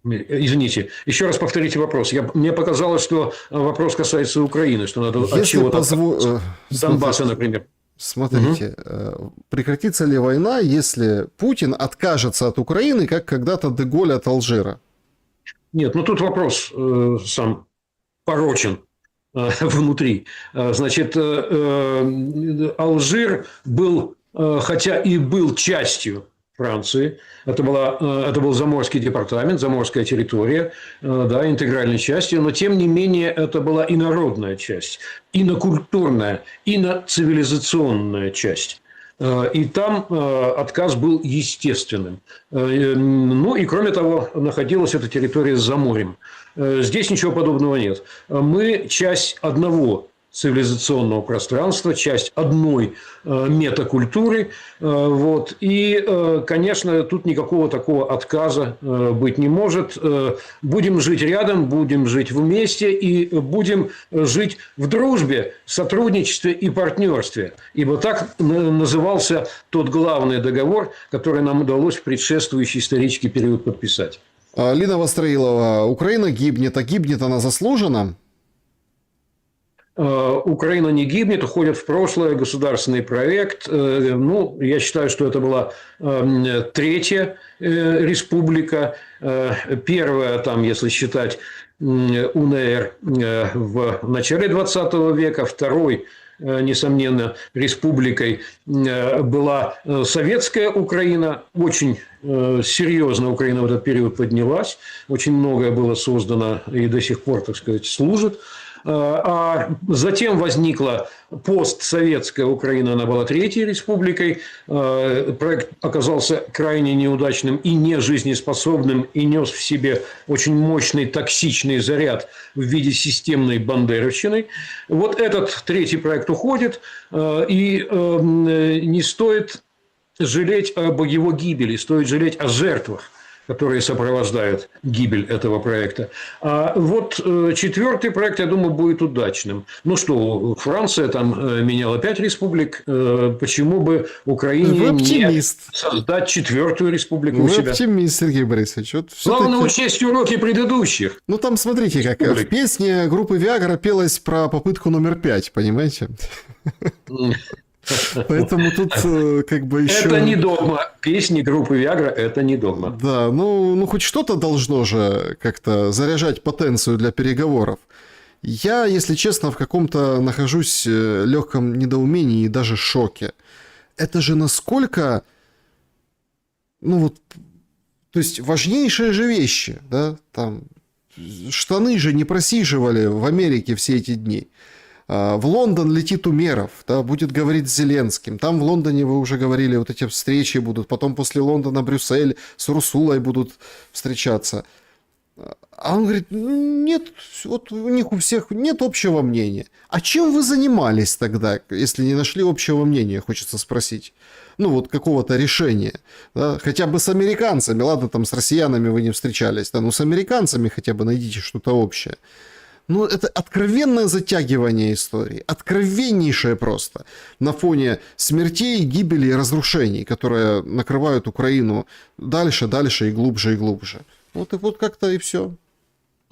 Извините, еще раз повторите вопрос. Мне показалось, что вопрос касается Украины, что надо от чего-то Донбасса, например. Смотрите, прекратится ли война, если Путин откажется от Украины, как когда-то Де-Голь от Алжира? Нет, ну тут вопрос сам порочен внутри. Значит, Алжир был, хотя и был частью Франции, это был Заморский департамент, Заморская территория, да, интегральной частью, но тем не менее это была инородная часть, инокультурная, иноцивилизационная часть. И там отказ был естественным. Ну и кроме того, находилась эта территория за морем. Здесь ничего подобного нет. Мы часть одного цивилизационного пространства, часть одной метакультуры. Вот. И, конечно, тут никакого такого отказа быть не может. Будем жить рядом, будем жить вместе и будем жить в дружбе, сотрудничестве и партнерстве. Ибо так назывался тот главный договор, который нам удалось в предшествующий исторический период подписать. Лина Востроилова, Украина гибнет, а гибнет она заслуженно? Украина не гибнет, уходит в прошлое, государственный проект. Ну, я считаю, что это была третья республика. Первая, там, если считать УНР в начале 20 века, второй, несомненно, республикой была советская Украина. Очень серьезно Украина в этот период поднялась. Очень многое было создано и до сих пор, так сказать, служит. А затем возникла постсоветская Украина, она была третьей республикой. Проект оказался крайне неудачным и нежизнеспособным, и нес в себе очень мощный токсичный заряд в виде системной бандеровщины. Вот этот третий проект уходит, и не стоит жалеть об его гибели, стоит жалеть о жертвах, которые сопровождают гибель этого проекта. А вот четвертый проект, я думаю, будет удачным. Ну что, Франция там меняла 5 республик. Почему бы Украине не создать четвертую республику у себя? Вы оптимист, Сергей Борисович. Вот главное учесть уроки предыдущих. Ну, там, смотрите, как в песне группы Viagra пелось про попытку номер 5, понимаете? Поэтому тут как бы еще... Это не догма. Песни группы Viagra – это не догма. Да, ну хоть что-то должно же как-то заряжать потенцию для переговоров. Я, если честно, в каком-то нахожусь легком недоумении и даже шоке. Это же насколько... Ну вот... То есть важнейшие же вещи, да? Там штаны же не просиживали в Америке все эти дни. В Лондон летит Умеров, да, будет говорить с Зеленским. Там в Лондоне, вы уже говорили, вот эти встречи будут. Потом после Лондона Брюссель с Урсулой будут встречаться. А он говорит, нет, вот у них у всех нет общего мнения. А чем вы занимались тогда, если не нашли общего мнения, хочется спросить. Ну, вот какого-то решения. Да? Хотя бы с американцами, ладно, там с россиянами вы не встречались, да, но с американцами хотя бы найдите что-то общее. Ну, это откровенное затягивание истории. Откровеннейшее просто. На фоне смертей, гибели и разрушений, которые накрывают Украину дальше, дальше и глубже, и глубже. Вот и вот как-то и все.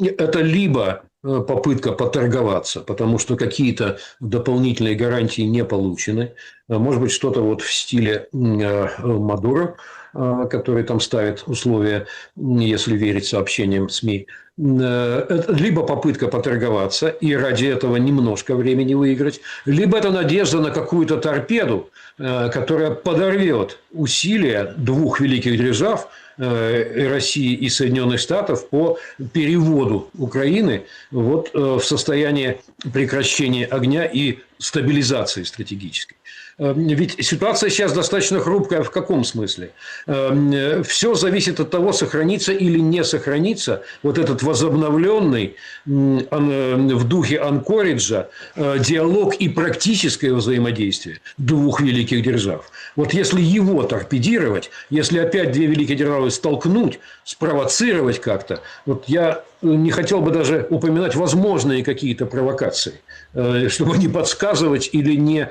Это либо попытка поторговаться, потому что какие-то дополнительные гарантии не получены. Может быть, что-то вот в стиле Мадуро, который там ставит условия, если верить сообщениям СМИ. Либо попытка поторговаться и ради этого немножко времени выиграть, либо это надежда на какую-то торпеду, которая подорвет усилия двух великих держав, России и Соединенных Штатов, по переводу Украины вот в состояние прекращения огня и стабилизации стратегической. Ведь ситуация сейчас достаточно хрупкая в каком смысле? Все зависит от того, сохранится или не сохранится вот этот возобновленный в духе Анкориджа диалог и практическое взаимодействие двух великих держав. Вот если его торпедировать, если опять две великие державы столкнуть, спровоцировать как-то, вот я не хотел бы даже упоминать возможные какие-то провокации, чтобы не подсказывать или не,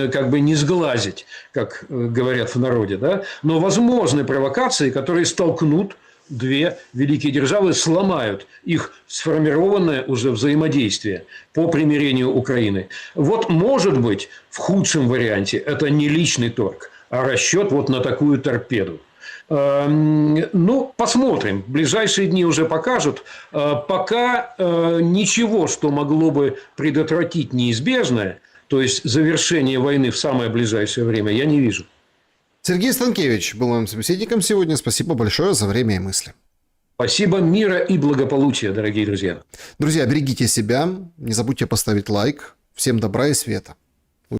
как бы не сглазить, как говорят в народе, да? Но возможны провокации, которые столкнут две великие державы, сломают их сформированное уже взаимодействие по примирению Украины. Вот, может быть, в худшем варианте это не личный торг, а расчет вот на такую торпеду. Ну, посмотрим. Ближайшие дни уже покажут. Пока ничего, что могло бы предотвратить неизбежное, то есть завершение войны в самое ближайшее время, я не вижу. Сергей Станкевич был моим собеседником сегодня. Спасибо большое за время и мысли. Спасибо, мира и благополучия, дорогие друзья. Друзья, берегите себя. Не забудьте поставить лайк. Всем добра и света.